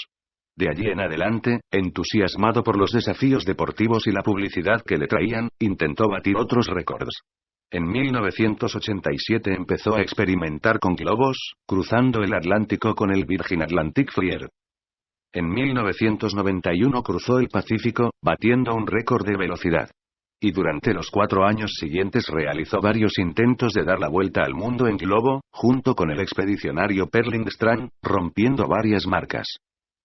De allí en adelante, entusiasmado por los desafíos deportivos y la publicidad que le traían, intentó batir otros récords. En 1987 empezó a experimentar con globos, cruzando el Atlántico con el Virgin Atlantic Flyer. En 1991 cruzó el Pacífico, batiendo un récord de velocidad. Y durante los 4 años siguientes realizó varios intentos de dar la vuelta al mundo en globo, junto con el expedicionario Perling Strand, rompiendo varias marcas.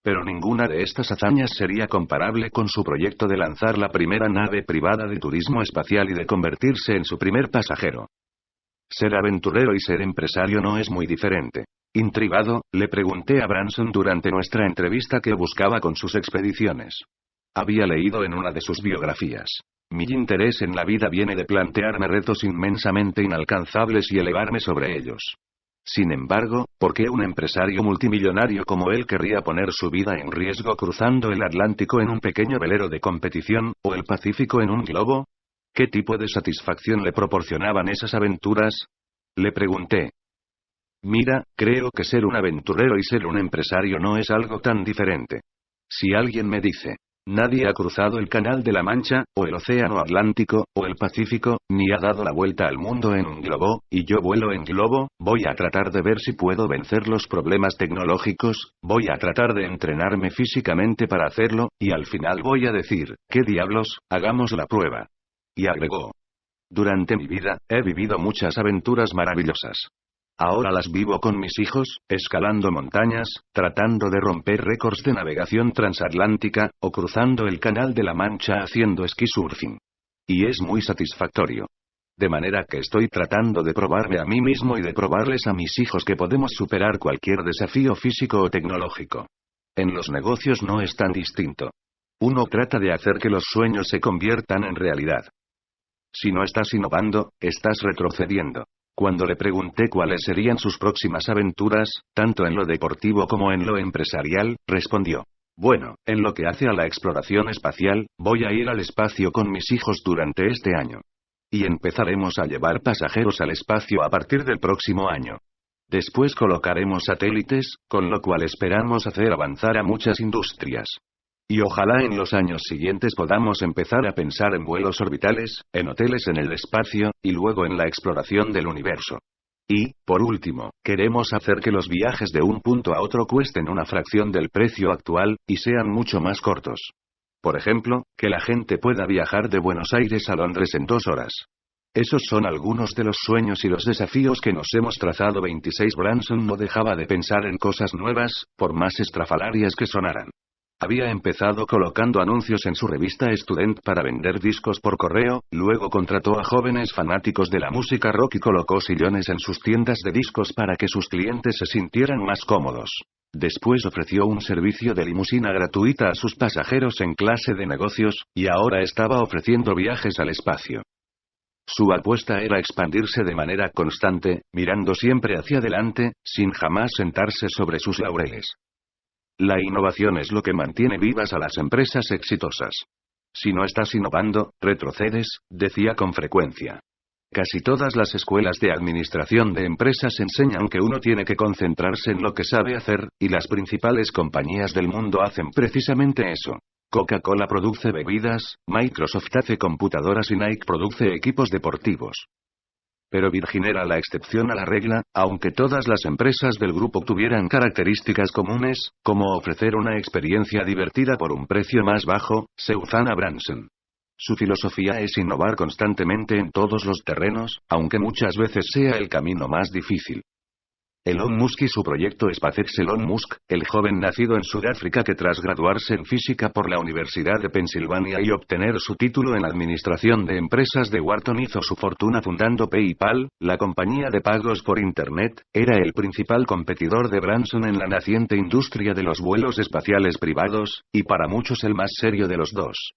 Pero ninguna de estas hazañas sería comparable con su proyecto de lanzar la primera nave privada de turismo espacial y de convertirse en su primer pasajero. Ser aventurero y ser empresario no es muy diferente. Intrigado, le pregunté a Branson durante nuestra entrevista qué buscaba con sus expediciones. Había leído en una de sus biografías: mi interés en la vida viene de plantearme retos inmensamente inalcanzables y elevarme sobre ellos. Sin embargo, ¿por qué un empresario multimillonario como él querría poner su vida en riesgo cruzando el Atlántico en un pequeño velero de competición, o el Pacífico en un globo? ¿Qué tipo de satisfacción le proporcionaban esas aventuras? Le pregunté. Mira, creo que ser un aventurero y ser un empresario no es algo tan diferente. Si alguien me dice, nadie ha cruzado el Canal de la Mancha, o el Océano Atlántico, o el Pacífico, ni ha dado la vuelta al mundo en un globo, y yo vuelo en globo, voy a tratar de ver si puedo vencer los problemas tecnológicos, voy a tratar de entrenarme físicamente para hacerlo, y al final voy a decir, ¿qué diablos? Hagamos la prueba. Y agregó. Durante mi vida, he vivido muchas aventuras maravillosas. Ahora las vivo con mis hijos, escalando montañas, tratando de romper récords de navegación transatlántica, o cruzando el Canal de la Mancha haciendo esquí surfing. Y es muy satisfactorio. De manera que estoy tratando de probarme a mí mismo y de probarles a mis hijos que podemos superar cualquier desafío físico o tecnológico. En los negocios no es tan distinto. Uno trata de hacer que los sueños se conviertan en realidad. Si no estás innovando, estás retrocediendo. Cuando le pregunté cuáles serían sus próximas aventuras, tanto en lo deportivo como en lo empresarial, respondió. Bueno, en lo que hace a la exploración espacial, voy a ir al espacio con mis hijos durante este año. Y empezaremos a llevar pasajeros al espacio a partir del próximo año. Después colocaremos satélites, con lo cual esperamos hacer avanzar a muchas industrias. Y ojalá en los años siguientes podamos empezar a pensar en vuelos orbitales, en hoteles en el espacio, y luego en la exploración del universo. Y, por último, queremos hacer que los viajes de un punto a otro cuesten una fracción del precio actual, y sean mucho más cortos. Por ejemplo, que la gente pueda viajar de Buenos Aires a Londres en 2 horas. Esos son algunos de los sueños y los desafíos que nos hemos trazado. 26 Branson no dejaba de pensar en cosas nuevas, por más estrafalarias que sonaran. Había empezado colocando anuncios en su revista Student para vender discos por correo, luego contrató a jóvenes fanáticos de la música rock y colocó sillones en sus tiendas de discos para que sus clientes se sintieran más cómodos. Después ofreció un servicio de limusina gratuita a sus pasajeros en clase de negocios, y ahora estaba ofreciendo viajes al espacio. Su apuesta era expandirse de manera constante, mirando siempre hacia adelante, sin jamás sentarse sobre sus laureles. La innovación es lo que mantiene vivas a las empresas exitosas. Si no estás innovando, retrocedes, decía con frecuencia. Casi todas las escuelas de administración de empresas enseñan que uno tiene que concentrarse en lo que sabe hacer, y las principales compañías del mundo hacen precisamente eso. Coca-Cola produce bebidas, Microsoft hace computadoras y Nike produce equipos deportivos. Pero Virgin era la excepción a la regla, aunque todas las empresas del grupo tuvieran características comunes, como ofrecer una experiencia divertida por un precio más bajo. Susanna Branson. Su filosofía es innovar constantemente en todos los terrenos, aunque muchas veces sea el camino más difícil. Elon Musk y su proyecto SpaceX. Elon Musk, el joven nacido en Sudáfrica que tras graduarse en física por la Universidad de Pensilvania y obtener su título en administración de empresas de Wharton hizo su fortuna fundando PayPal, la compañía de pagos por Internet, era el principal competidor de Branson en la naciente industria de los vuelos espaciales privados, y para muchos el más serio de los dos.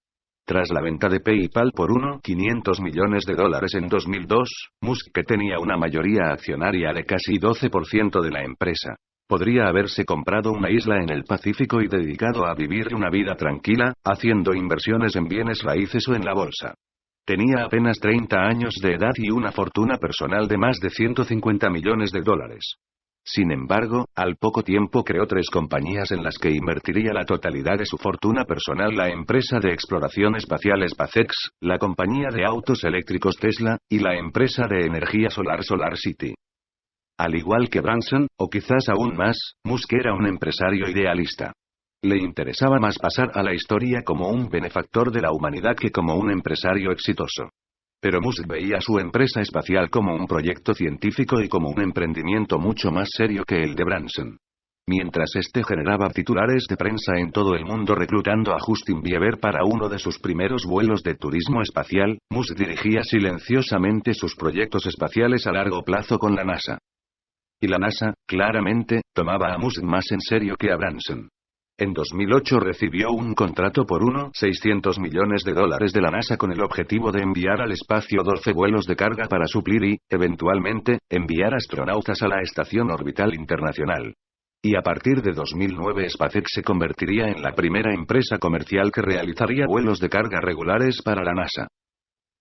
Tras la venta de PayPal por $500 millones en 2002, Musk, que tenía una mayoría accionaria de casi 12% de la empresa, podría haberse comprado una isla en el Pacífico y dedicado a vivir una vida tranquila, haciendo inversiones en bienes raíces o en la bolsa. Tenía apenas 30 años de edad y una fortuna personal de más de $150 millones. Sin embargo, al poco tiempo creó 3 compañías en las que invertiría la totalidad de su fortuna personal: la empresa de exploración espacial SpaceX, la compañía de autos eléctricos Tesla, y la empresa de energía solar SolarCity. Al igual que Branson, o quizás aún más, Musk era un empresario idealista. Le interesaba más pasar a la historia como un benefactor de la humanidad que como un empresario exitoso. Pero Musk veía su empresa espacial como un proyecto científico y como un emprendimiento mucho más serio que el de Branson. Mientras este generaba titulares de prensa en todo el mundo reclutando a Justin Bieber para uno de sus primeros vuelos de turismo espacial, Musk dirigía silenciosamente sus proyectos espaciales a largo plazo con la NASA. Y la NASA, claramente, tomaba a Musk más en serio que a Branson. En 2008 recibió un contrato por $600 millones de la NASA con el objetivo de enviar al espacio 12 vuelos de carga para suplir y, eventualmente, enviar astronautas a la Estación Orbital Internacional. Y a partir de 2009 SpaceX se convertiría en la primera empresa comercial que realizaría vuelos de carga regulares para la NASA.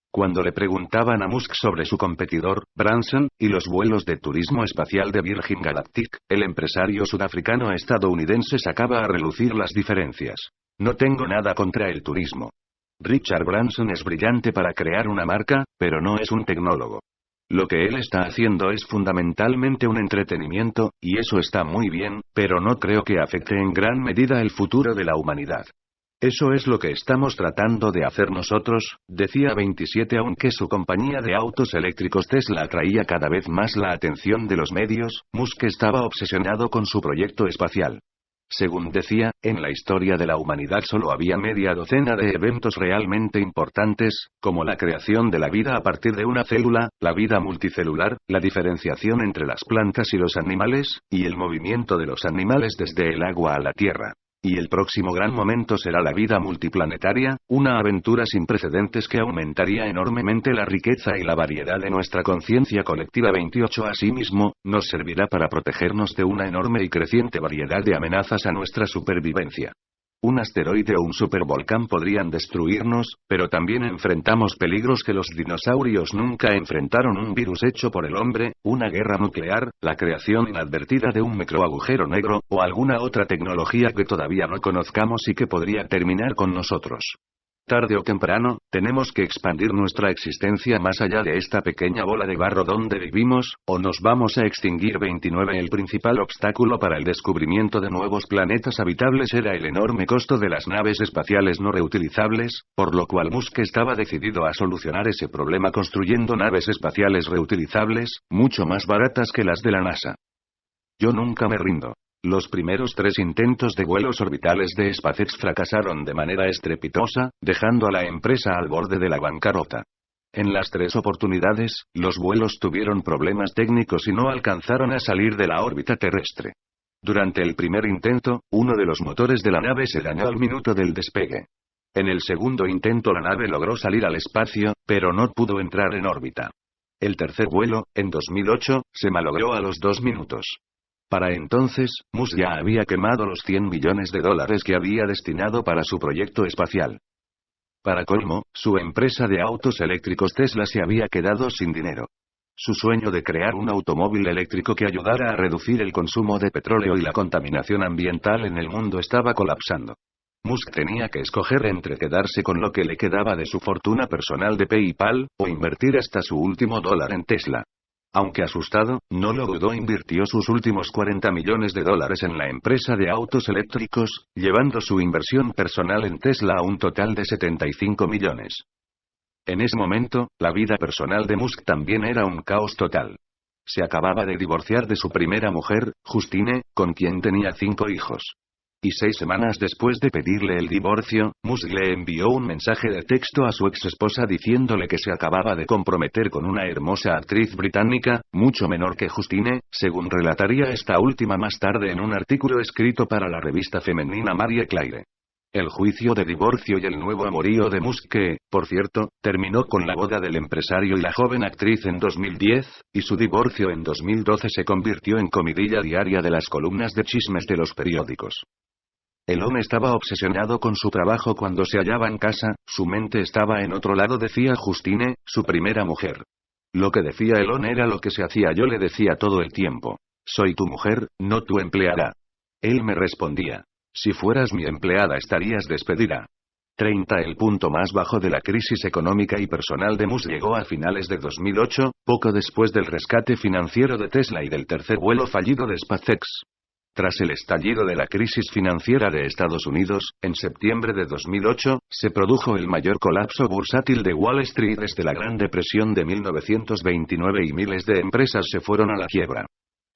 Cuando le preguntaban a Musk sobre su competidor, Branson, y los vuelos de turismo espacial de Virgin Galactic, el empresario sudafricano-estadounidense sacaba a relucir las diferencias. No tengo nada contra el turismo. Richard Branson es brillante para crear una marca, pero no es un tecnólogo. Lo que él está haciendo es fundamentalmente un entretenimiento, y eso está muy bien, pero no creo que afecte en gran medida el futuro de la humanidad. Eso es lo que estamos tratando de hacer nosotros, decía 27. Aunque su compañía de autos eléctricos Tesla atraía cada vez más la atención de los medios, Musk estaba obsesionado con su proyecto espacial. Según decía, en la historia de la humanidad solo había media docena de eventos realmente importantes, como la creación de la vida a partir de una célula, la vida multicelular, la diferenciación entre las plantas y los animales, y el movimiento de los animales desde el agua a la tierra. Y el próximo gran momento será la vida multiplanetaria, una aventura sin precedentes que aumentaría enormemente la riqueza y la variedad de nuestra conciencia colectiva. 28. Asimismo, nos servirá para protegernos de una enorme y creciente variedad de amenazas a nuestra supervivencia. Un asteroide o un supervolcán podrían destruirnos, pero también enfrentamos peligros que los dinosaurios nunca enfrentaron: un virus hecho por el hombre, una guerra nuclear, la creación inadvertida de un microagujero negro, o alguna otra tecnología que todavía no conozcamos y que podría terminar con nosotros. Tarde o temprano, tenemos que expandir nuestra existencia más allá de esta pequeña bola de barro donde vivimos, o nos vamos a extinguir. 29. El principal obstáculo para el descubrimiento de nuevos planetas habitables era el enorme costo de las naves espaciales no reutilizables, por lo cual Musk estaba decidido a solucionar ese problema construyendo naves espaciales reutilizables, mucho más baratas que las de la NASA. Yo nunca me rindo. Los primeros 3 intentos de vuelos orbitales de SpaceX fracasaron de manera estrepitosa, dejando a la empresa al borde de la bancarrota. En las 3 oportunidades, los vuelos tuvieron problemas técnicos y no alcanzaron a salir de la órbita terrestre. Durante el primer intento, uno de los motores de la nave se dañó al minuto del despegue. En el segundo intento la nave logró salir al espacio, pero no pudo entrar en órbita. El tercer vuelo, en 2008, se malogró a los 2 minutos. Para entonces, Musk ya había quemado los $100 millones que había destinado para su proyecto espacial. Para colmo, su empresa de autos eléctricos Tesla se había quedado sin dinero. Su sueño de crear un automóvil eléctrico que ayudara a reducir el consumo de petróleo y la contaminación ambiental en el mundo estaba colapsando. Musk tenía que escoger entre quedarse con lo que le quedaba de su fortuna personal de PayPal, o invertir hasta su último dólar en Tesla. Aunque asustado, no lo dudó, invirtió sus últimos $40 millones en la empresa de autos eléctricos, llevando su inversión personal en Tesla a un total de $75 millones. En ese momento, la vida personal de Musk también era un caos total. Se acababa de divorciar de su primera mujer, Justine, con quien tenía 5 hijos. Y 6 semanas después de pedirle el divorcio, Musk le envió un mensaje de texto a su ex-esposa diciéndole que se acababa de comprometer con una hermosa actriz británica, mucho menor que Justine, según relataría esta última más tarde en un artículo escrito para la revista femenina Marie Claire. El juicio de divorcio y el nuevo amorío de Musk que, por cierto, terminó con la boda del empresario y la joven actriz en 2010, y su divorcio en 2012 se convirtió en comidilla diaria de las columnas de chismes de los periódicos. Elon estaba obsesionado con su trabajo cuando se hallaba en casa, su mente estaba en otro lado, decía Justine, su primera mujer. Lo que decía Elon era lo que se hacía, yo le decía todo el tiempo: soy tu mujer, no tu empleada. Él me respondía: si fueras mi empleada estarías despedida. 30. El punto más bajo de la crisis económica y personal de Musk llegó a finales de 2008, poco después del rescate financiero de Tesla y del tercer vuelo fallido de SpaceX. Tras el estallido de la crisis financiera de Estados Unidos, en septiembre de 2008, se produjo el mayor colapso bursátil de Wall Street desde la Gran Depresión de 1929 y miles de empresas se fueron a la quiebra.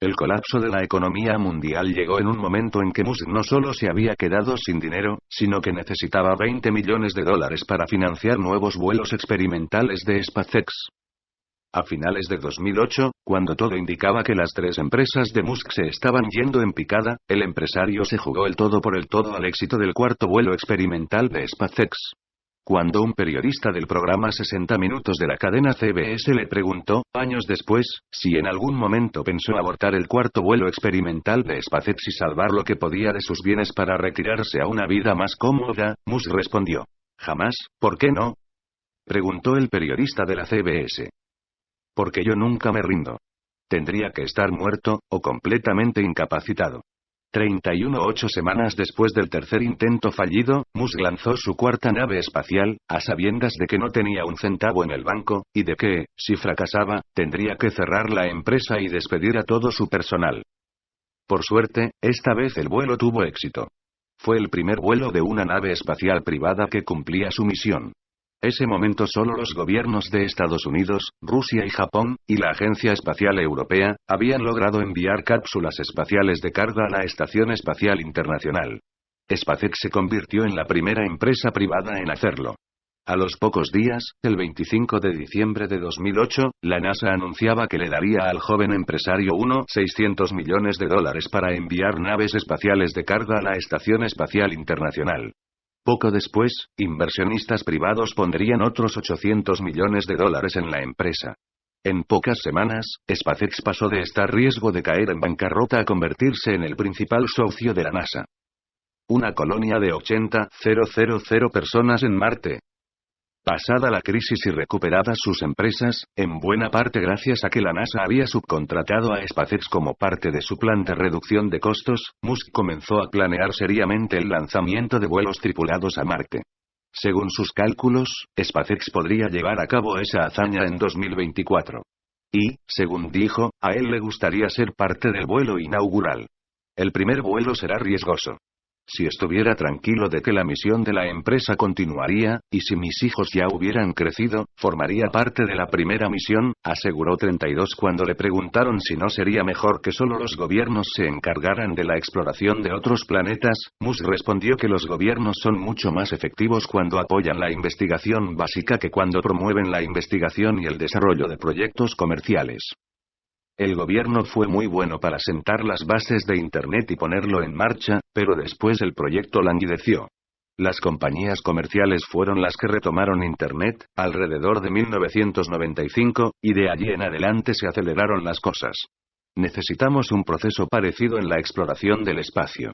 El colapso de la economía mundial llegó en un momento en que Musk no solo se había quedado sin dinero, sino que necesitaba $20 millones para financiar nuevos vuelos experimentales de SpaceX. A finales de 2008, cuando todo indicaba que las tres empresas de Musk se estaban yendo en picada, el empresario se jugó el todo por el todo al éxito del cuarto vuelo experimental de SpaceX. Cuando un periodista del programa 60 Minutos de la cadena CBS le preguntó, años después, si en algún momento pensó abortar el cuarto vuelo experimental de SpaceX y salvar lo que podía de sus bienes para retirarse a una vida más cómoda, Musk respondió: jamás. ¿Por qué no?, preguntó el periodista de la CBS. Porque yo nunca me rindo. Tendría que estar muerto, o completamente incapacitado. 8 semanas después del tercer intento fallido, Musk lanzó su cuarta nave espacial, a sabiendas de que no tenía un centavo en el banco, y de que, si fracasaba, tendría que cerrar la empresa y despedir a todo su personal. Por suerte, esta vez el vuelo tuvo éxito. Fue el primer vuelo de una nave espacial privada que cumplía su misión. Ese momento solo los gobiernos de Estados Unidos, Rusia y Japón, y la Agencia Espacial Europea, habían logrado enviar cápsulas espaciales de carga a la Estación Espacial Internacional. SpaceX se convirtió en la primera empresa privada en hacerlo. A los pocos días, el 25 de diciembre de 2008, la NASA anunciaba que le daría al joven empresario $600 millones para enviar naves espaciales de carga a la Estación Espacial Internacional. Poco después, inversionistas privados pondrían otros $800 millones en la empresa. En pocas semanas, SpaceX pasó de estar riesgo de caer en bancarrota a convertirse en el principal socio de la NASA. Una colonia de 80,000 personas en Marte. Pasada la crisis y recuperadas sus empresas, en buena parte gracias a que la NASA había subcontratado a SpaceX como parte de su plan de reducción de costos, Musk comenzó a planear seriamente el lanzamiento de vuelos tripulados a Marte. Según sus cálculos, SpaceX podría llevar a cabo esa hazaña en 2024. Y, según dijo, a él le gustaría ser parte del vuelo inaugural. El primer vuelo será riesgoso. Si estuviera tranquilo de que la misión de la empresa continuaría, y si mis hijos ya hubieran crecido, formaría parte de la primera misión, aseguró 32 cuando le preguntaron si no sería mejor que solo los gobiernos se encargaran de la exploración de otros planetas. Musk respondió que los gobiernos son mucho más efectivos cuando apoyan la investigación básica que cuando promueven la investigación y el desarrollo de proyectos comerciales. El gobierno fue muy bueno para sentar las bases de Internet y ponerlo en marcha, pero después el proyecto languideció. Las compañías comerciales fueron las que retomaron Internet, alrededor de 1995, y de allí en adelante se aceleraron las cosas. Necesitamos un proceso parecido en la exploración del espacio.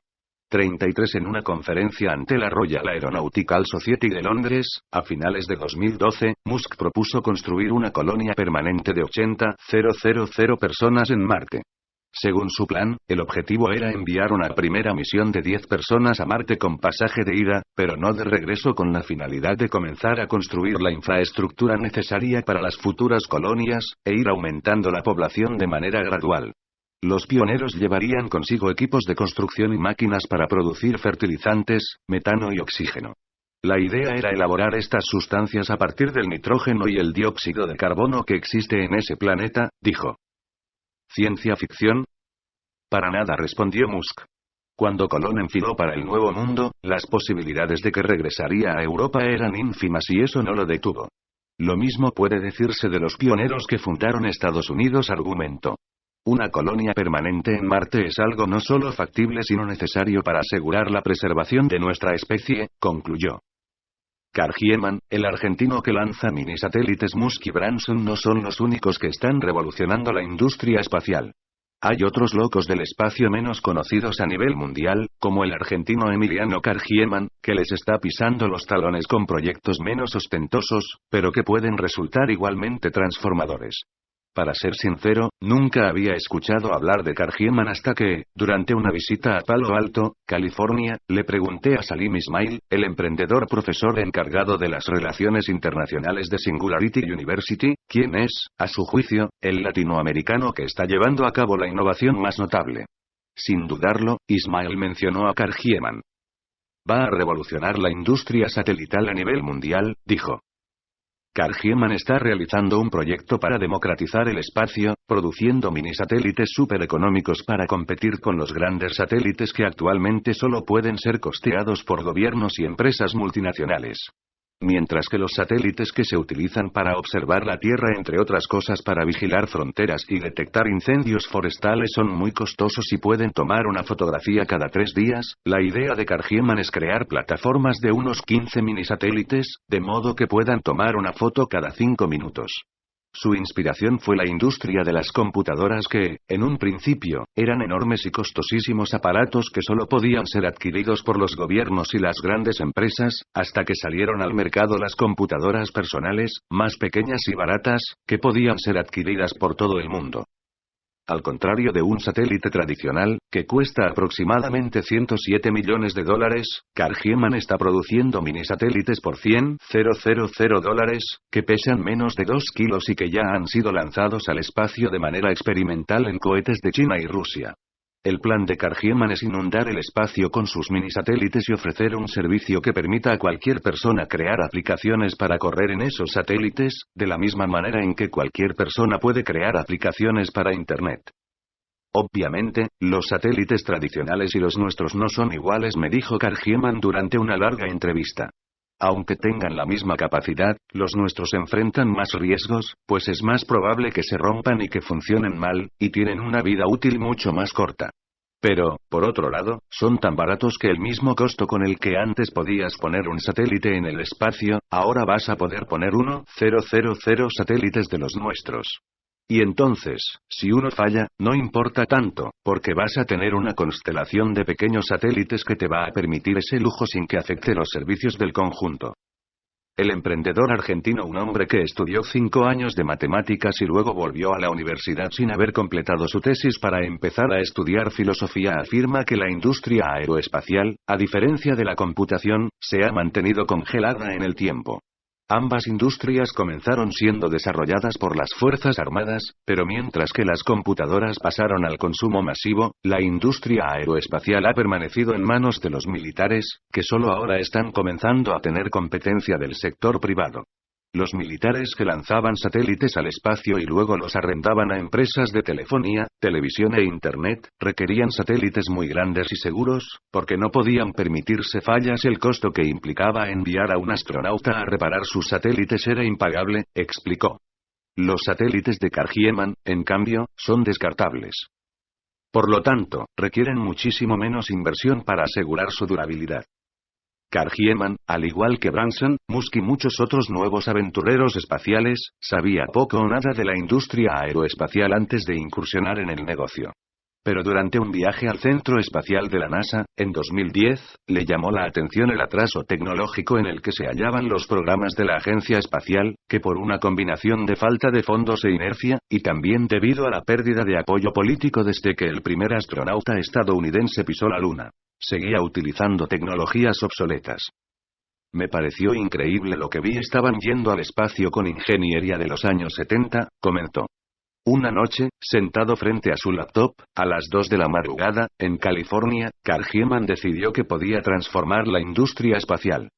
33 En una conferencia ante la Royal Aeronautical Society de Londres, a finales de 2012, Musk propuso construir una colonia permanente de 80,000 personas en Marte. Según su plan, el objetivo era enviar una primera misión de 10 personas a Marte con pasaje de ida, pero no de regreso, con la finalidad de comenzar a construir la infraestructura necesaria para las futuras colonias, e ir aumentando la población de manera gradual. Los pioneros llevarían consigo equipos de construcción y máquinas para producir fertilizantes, metano y oxígeno. La idea era elaborar estas sustancias a partir del nitrógeno y el dióxido de carbono que existe en ese planeta, dijo. ¿Ciencia ficción? Para nada, respondió Musk. Cuando Colón enfiló para el Nuevo Mundo, las posibilidades de que regresaría a Europa eran ínfimas y eso no lo detuvo. Lo mismo puede decirse de los pioneros que fundaron Estados Unidos, argumentó. Una colonia permanente en Marte es algo no solo factible sino necesario para asegurar la preservación de nuestra especie, concluyó. Carl Hieman, el argentino que lanza minisatélites. Musk y Branson no son los únicos que están revolucionando la industria espacial. Hay otros locos del espacio menos conocidos a nivel mundial, como el argentino Emiliano Carl Hieman, que les está pisando los talones con proyectos menos ostentosos, pero que pueden resultar igualmente transformadores. Para ser sincero, nunca había escuchado hablar de Carl Hieman hasta que, durante una visita a Palo Alto, California, le pregunté a Salim Ismail, el emprendedor profesor encargado de las relaciones internacionales de Singularity University, quién es, a su juicio, el latinoamericano que está llevando a cabo la innovación más notable. Sin dudarlo, Ismail mencionó a Carl Hieman. Va a revolucionar la industria satelital a nivel mundial, dijo. Carl Hieman está realizando un proyecto para democratizar el espacio, produciendo minisatélites supereconómicos para competir con los grandes satélites que actualmente solo pueden ser costeados por gobiernos y empresas multinacionales. Mientras que los satélites que se utilizan para observar la Tierra, entre otras cosas para vigilar fronteras y detectar incendios forestales, son muy costosos y pueden tomar una fotografía cada 3 días, la idea de Kargieman es crear plataformas de unos 15 minisatélites, de modo que puedan tomar una foto cada 5 minutos. Su inspiración fue la industria de las computadoras que, en un principio, eran enormes y costosísimos aparatos que solo podían ser adquiridos por los gobiernos y las grandes empresas, hasta que salieron al mercado las computadoras personales, más pequeñas y baratas, que podían ser adquiridas por todo el mundo. Al contrario de un satélite tradicional, que cuesta aproximadamente $107 millones, Kargieman está produciendo minisatélites por $100,000, que pesan menos de 2 kilos y que ya han sido lanzados al espacio de manera experimental en cohetes de China y Rusia. El plan de Kargieman es inundar el espacio con sus minisatélites y ofrecer un servicio que permita a cualquier persona crear aplicaciones para correr en esos satélites, de la misma manera en que cualquier persona puede crear aplicaciones para Internet. Obviamente, los satélites tradicionales y los nuestros no son iguales, me dijo Kargieman durante una larga entrevista. Aunque tengan la misma capacidad, los nuestros enfrentan más riesgos, pues es más probable que se rompan y que funcionen mal, y tienen una vida útil mucho más corta. Pero, por otro lado, son tan baratos que el mismo costo con el que antes podías poner un satélite en el espacio, ahora vas a poder poner 1,000 satélites de los nuestros. Y entonces, si uno falla, no importa tanto, porque vas a tener una constelación de pequeños satélites que te va a permitir ese lujo sin que afecte los servicios del conjunto. El emprendedor argentino, un hombre que estudió 5 años de matemáticas y luego volvió a la universidad sin haber completado su tesis para empezar a estudiar filosofía, afirma que la industria aeroespacial, a diferencia de la computación, se ha mantenido congelada en el tiempo. Ambas industrias comenzaron siendo desarrolladas por las Fuerzas Armadas, pero mientras que las computadoras pasaron al consumo masivo, la industria aeroespacial ha permanecido en manos de los militares, que solo ahora están comenzando a tener competencia del sector privado. Los militares que lanzaban satélites al espacio y luego los arrendaban a empresas de telefonía, televisión e Internet, requerían satélites muy grandes y seguros, porque no podían permitirse fallas. El costo que implicaba enviar a un astronauta a reparar sus satélites era impagable, explicó. Los satélites de Kargieman, en cambio, son descartables. Por lo tanto, requieren muchísimo menos inversión para asegurar su durabilidad. Kargieman, al igual que Branson, Musk y muchos otros nuevos aventureros espaciales, sabía poco o nada de la industria aeroespacial antes de incursionar en el negocio. Pero durante un viaje al Centro Espacial de la NASA, en 2010, le llamó la atención el atraso tecnológico en el que se hallaban los programas de la agencia espacial, que por una combinación de falta de fondos e inercia, y también debido a la pérdida de apoyo político desde que el primer astronauta estadounidense pisó la Luna, seguía utilizando tecnologías obsoletas. Me pareció increíble lo que vi. Estaban yendo al espacio con ingeniería de los años 70, comentó. Una noche, sentado frente a su laptop, a las 2 de la madrugada, en California, Kargieman decidió que podía transformar la industria espacial.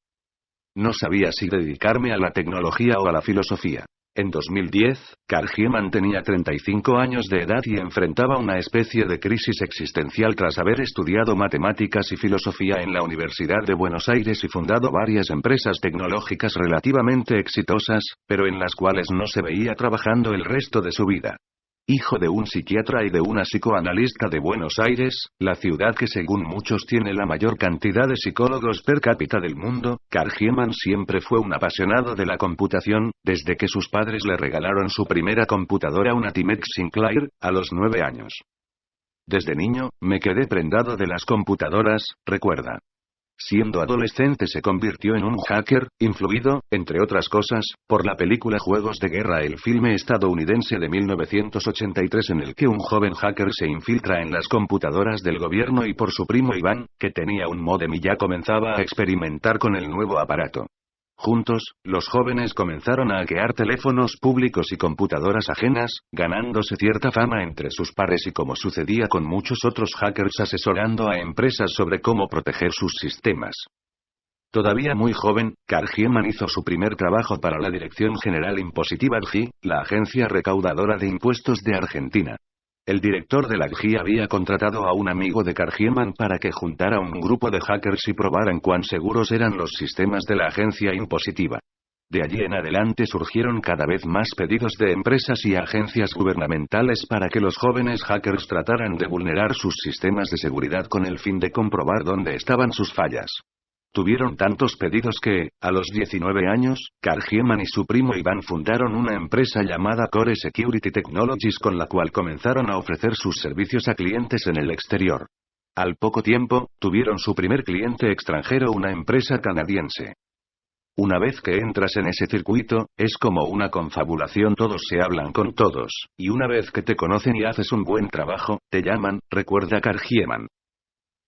No sabía si dedicarme a la tecnología o a la filosofía. En 2010, Kargieman tenía 35 años de edad y enfrentaba una especie de crisis existencial tras haber estudiado matemáticas y filosofía en la Universidad de Buenos Aires y fundado varias empresas tecnológicas relativamente exitosas, pero en las cuales no se veía trabajando el resto de su vida. Hijo de un psiquiatra y de una psicoanalista de Buenos Aires, la ciudad que según muchos tiene la mayor cantidad de psicólogos per cápita del mundo, Kargieman siempre fue un apasionado de la computación, desde que sus padres le regalaron su primera computadora, una Timex Sinclair, a los 9 años. Desde niño, me quedé prendado de las computadoras, recuerda. Siendo adolescente se convirtió en un hacker, influido, entre otras cosas, por la película Juegos de Guerra, el filme estadounidense de 1983 en el que un joven hacker se infiltra en las computadoras del gobierno, y por su primo Iván, que tenía un módem y ya comenzaba a experimentar con el nuevo aparato. Juntos, los jóvenes comenzaron a hackear teléfonos públicos y computadoras ajenas, ganándose cierta fama entre sus pares y, como sucedía con muchos otros hackers, asesorando a empresas sobre cómo proteger sus sistemas. Todavía muy joven, Kargieman hizo su primer trabajo para la Dirección General Impositiva DGI, la agencia recaudadora de impuestos de Argentina. El director de la GI había contratado a un amigo de Kargieman para que juntara un grupo de hackers y probaran cuán seguros eran los sistemas de la agencia impositiva. De allí en adelante surgieron cada vez más pedidos de empresas y agencias gubernamentales para que los jóvenes hackers trataran de vulnerar sus sistemas de seguridad con el fin de comprobar dónde estaban sus fallas. Tuvieron tantos pedidos que, a los 19 años, Kargieman y su primo Iván fundaron una empresa llamada Core Security Technologies con la cual comenzaron a ofrecer sus servicios a clientes en el exterior. Al poco tiempo, tuvieron su primer cliente extranjero, una empresa canadiense. Una vez que entras en ese circuito, es como una confabulación, todos se hablan con todos, y una vez que te conocen y haces un buen trabajo, te llaman, recuerda Kargieman.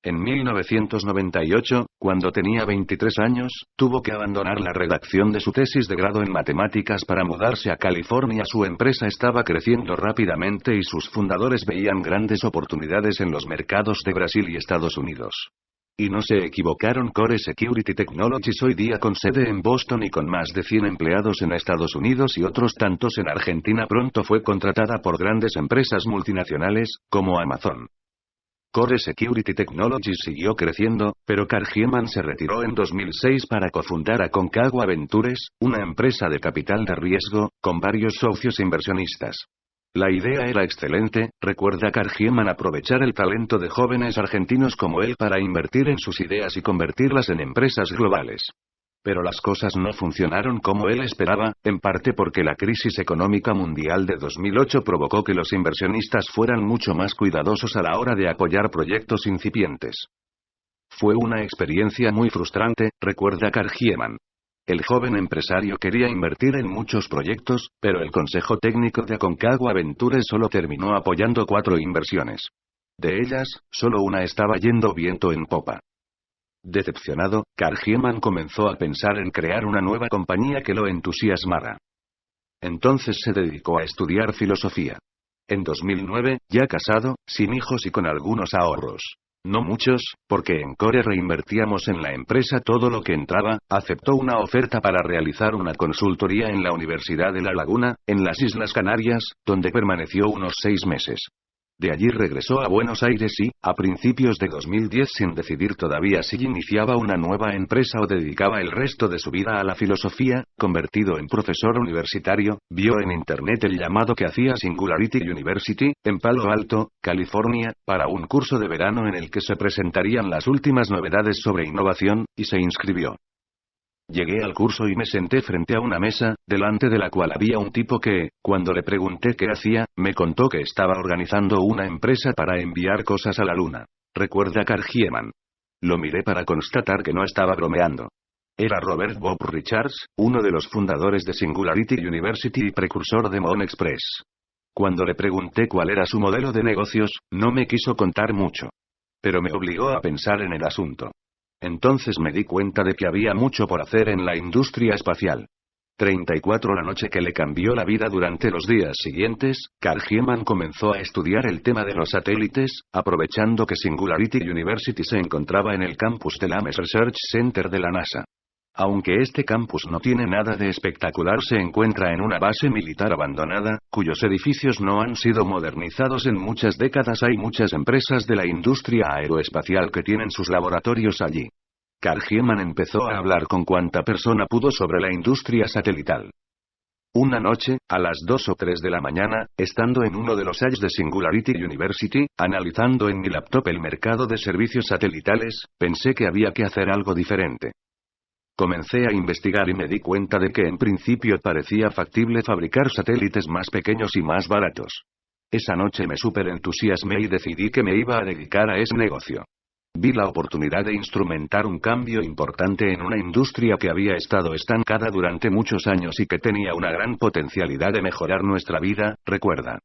En 1998, cuando tenía 23 años, tuvo que abandonar la redacción de su tesis de grado en matemáticas para mudarse a California. Su empresa estaba creciendo rápidamente y sus fundadores veían grandes oportunidades en los mercados de Brasil y Estados Unidos. Y no se equivocaron. Core Security Technologies hoy día con sede en Boston y con más de 100 empleados en Estados Unidos y otros tantos en Argentina, pronto fue contratada por grandes empresas multinacionales, como Amazon. Core Security Technologies siguió creciendo, pero Kargieman se retiró en 2006 para cofundar Aconcagua Ventures, una empresa de capital de riesgo, con varios socios inversionistas. La idea era excelente, recuerda Kargieman, aprovechar el talento de jóvenes argentinos como él para invertir en sus ideas y convertirlas en empresas globales. Pero las cosas no funcionaron como él esperaba, en parte porque la crisis económica mundial de 2008 provocó que los inversionistas fueran mucho más cuidadosos a la hora de apoyar proyectos incipientes. Fue una experiencia muy frustrante, recuerda Kargieman. El joven empresario quería invertir en muchos proyectos, pero el consejo técnico de Aconcagua Ventures solo terminó apoyando 4 inversiones. De ellas, solo una estaba yendo viento en popa. Decepcionado, Kargieman comenzó a pensar en crear una nueva compañía que lo entusiasmara. Entonces se dedicó a estudiar filosofía. En 2009, ya casado, sin hijos y con algunos ahorros. No muchos, porque en Core reinvertíamos en la empresa todo lo que entraba, aceptó una oferta para realizar una consultoría en la Universidad de La Laguna, en las Islas Canarias, donde permaneció unos 6 meses. De allí regresó a Buenos Aires y, a principios de 2010, sin decidir todavía si iniciaba una nueva empresa o dedicaba el resto de su vida a la filosofía, convertido en profesor universitario, vio en internet el llamado que hacía Singularity University, en Palo Alto, California, para un curso de verano en el que se presentarían las últimas novedades sobre innovación, y se inscribió. Llegué al curso y me senté frente a una mesa, delante de la cual había un tipo que, cuando le pregunté qué hacía, me contó que estaba organizando una empresa para enviar cosas a la luna. Recuerda Kargieman. Lo miré para constatar que no estaba bromeando. Era Robert Bob Richards, uno de los fundadores de Singularity University y precursor de Moon Express. Cuando le pregunté cuál era su modelo de negocios, no me quiso contar mucho. Pero me obligó a pensar en el asunto. Entonces me di cuenta de que había mucho por hacer en la industria espacial. 34 La noche que le cambió la vida. Durante los días siguientes, Kargieman comenzó a estudiar el tema de los satélites, aprovechando que Singularity University se encontraba en el campus del Ames Research Center de la NASA. Aunque este campus no tiene nada de espectacular, se encuentra en una base militar abandonada, cuyos edificios no han sido modernizados en muchas décadas. Hay muchas empresas de la industria aeroespacial que tienen sus laboratorios allí. Kargieman empezó a hablar con cuanta persona pudo sobre la industria satelital. Una noche, a las 2 o 3 de la mañana, estando en uno de los halls de Singularity University, analizando en mi laptop el mercado de servicios satelitales, pensé que había que hacer algo diferente. Comencé a investigar y me di cuenta de que en principio parecía factible fabricar satélites más pequeños y más baratos. Esa noche me superentusiasmé y decidí que me iba a dedicar a ese negocio. Vi la oportunidad de instrumentar un cambio importante en una industria que había estado estancada durante muchos años y que tenía una gran potencialidad de mejorar nuestra vida, recuerda.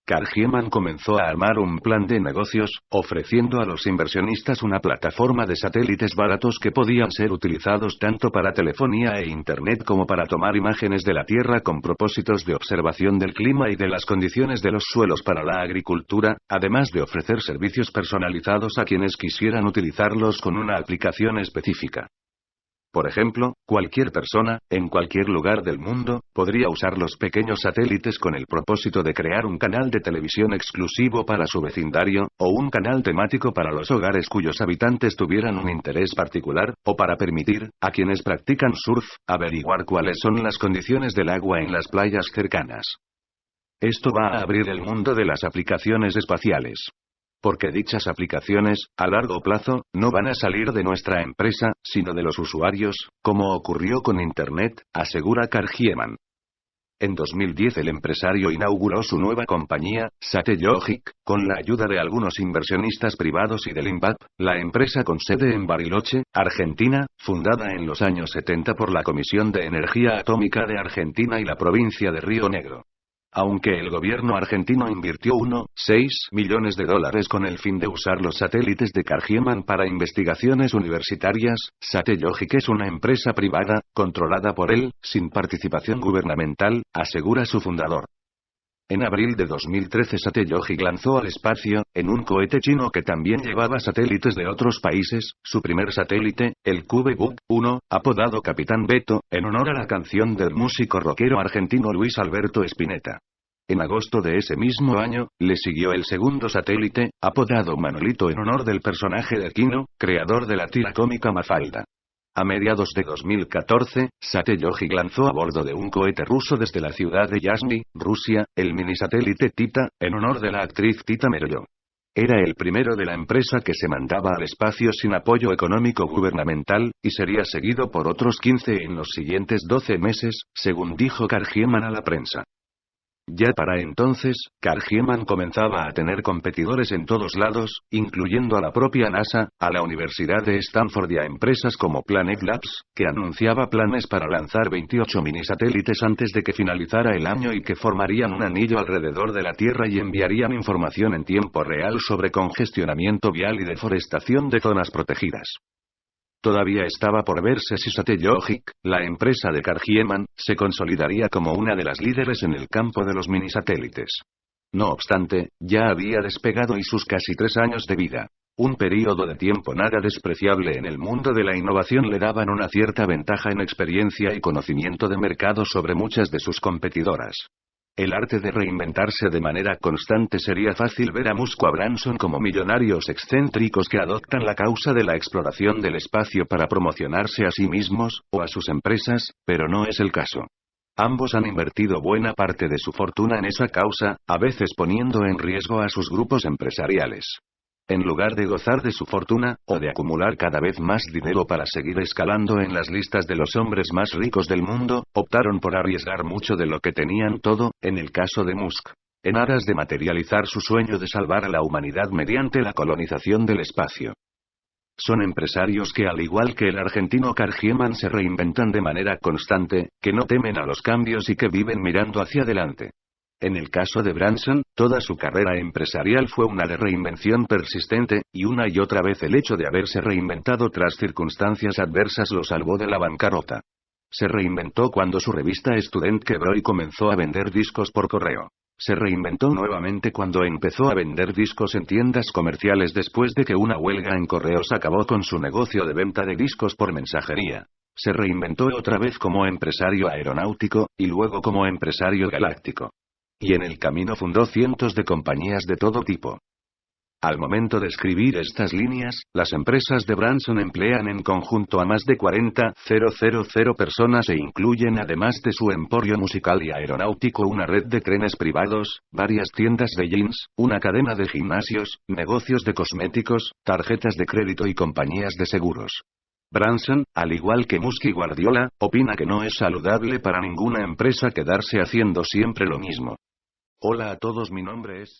Kargieman comenzó a armar un plan de negocios, ofreciendo a los inversionistas una plataforma de satélites baratos que podían ser utilizados tanto para telefonía e Internet como para tomar imágenes de la Tierra con propósitos de observación del clima y de las condiciones de los suelos para la agricultura, además de ofrecer servicios personalizados a quienes quisieran utilizarlos con una aplicación específica. Por ejemplo, cualquier persona, en cualquier lugar del mundo, podría usar los pequeños satélites con el propósito de crear un canal de televisión exclusivo para su vecindario, o un canal temático para los hogares cuyos habitantes tuvieran un interés particular, o para permitir, a quienes practican surf, averiguar cuáles son las condiciones del agua en las playas cercanas. Esto va a abrir el mundo de las aplicaciones espaciales. Porque dichas aplicaciones, a largo plazo, no van a salir de nuestra empresa, sino de los usuarios, como ocurrió con Internet, asegura Kargieman. En 2010 el empresario inauguró su nueva compañía, Satellogic, con la ayuda de algunos inversionistas privados y del INVAP, la empresa con sede en Bariloche, Argentina, fundada en los años 70 por la Comisión de Energía Atómica de Argentina y la provincia de Río Negro. Aunque el gobierno argentino invirtió $1,6 millones con el fin de usar los satélites de Kargieman para investigaciones universitarias, Satellogic es una empresa privada, controlada por él, sin participación gubernamental, asegura su fundador. En abril de 2013 Satellogic lanzó al espacio, en un cohete chino que también llevaba satélites de otros países, su primer satélite, el CubeSat 1, apodado Capitán Beto, en honor a la canción del músico rockero argentino Luis Alberto Spinetta. En agosto de ese mismo año, le siguió el segundo satélite, apodado Manolito en honor del personaje de Quino, creador de la tira cómica Mafalda. A mediados de 2014, Satellogic lanzó a bordo de un cohete ruso desde la ciudad de Yasny, Rusia, el minisatélite Tita, en honor de la actriz Tita Merello. Era el primero de la empresa que se mandaba al espacio sin apoyo económico gubernamental, y sería seguido por otros 15 en los siguientes 12 meses, según dijo Kargieman a la prensa. Ya para entonces, Kargieman comenzaba a tener competidores en todos lados, incluyendo a la propia NASA, a la Universidad de Stanford y a empresas como Planet Labs, que anunciaba planes para lanzar 28 minisatélites antes de que finalizara el año y que formarían un anillo alrededor de la Tierra y enviarían información en tiempo real sobre congestionamiento vial y deforestación de zonas protegidas. Todavía estaba por verse si Satellogic, la empresa de Kargieman, se consolidaría como una de las líderes en el campo de los minisatélites. No obstante, ya había despegado y sus casi 3 años de vida, un período de tiempo nada despreciable en el mundo de la innovación, le daban una cierta ventaja en experiencia y conocimiento de mercado sobre muchas de sus competidoras. El arte de reinventarse de manera constante. Sería fácil ver a Musk o a Branson como millonarios excéntricos que adoptan la causa de la exploración del espacio para promocionarse a sí mismos, o a sus empresas, pero no es el caso. Ambos han invertido buena parte de su fortuna en esa causa, a veces poniendo en riesgo a sus grupos empresariales. En lugar de gozar de su fortuna, o de acumular cada vez más dinero para seguir escalando en las listas de los hombres más ricos del mundo, optaron por arriesgar mucho de lo que tenían todo, en el caso de Musk, en aras de materializar su sueño de salvar a la humanidad mediante la colonización del espacio. Son empresarios que, al igual que el argentino Kargieman, se reinventan de manera constante, que no temen a los cambios y que viven mirando hacia adelante. En el caso de Branson, toda su carrera empresarial fue una de reinvención persistente, y una y otra vez el hecho de haberse reinventado tras circunstancias adversas lo salvó de la bancarrota. Se reinventó cuando su revista Student quebró y comenzó a vender discos por correo. Se reinventó nuevamente cuando empezó a vender discos en tiendas comerciales después de que una huelga en correos acabó con su negocio de venta de discos por mensajería. Se reinventó otra vez como empresario aeronáutico, y luego como empresario galáctico. Y en el camino fundó cientos de compañías de todo tipo. Al momento de escribir estas líneas, las empresas de Branson emplean en conjunto a más de 40,000 personas e incluyen, además de su emporio musical y aeronáutico, una red de trenes privados, varias tiendas de jeans, una cadena de gimnasios, negocios de cosméticos, tarjetas de crédito y compañías de seguros. Branson, al igual que Musk y Guardiola, opina que no es saludable para ninguna empresa quedarse haciendo siempre lo mismo. Hola a todos, mi nombre es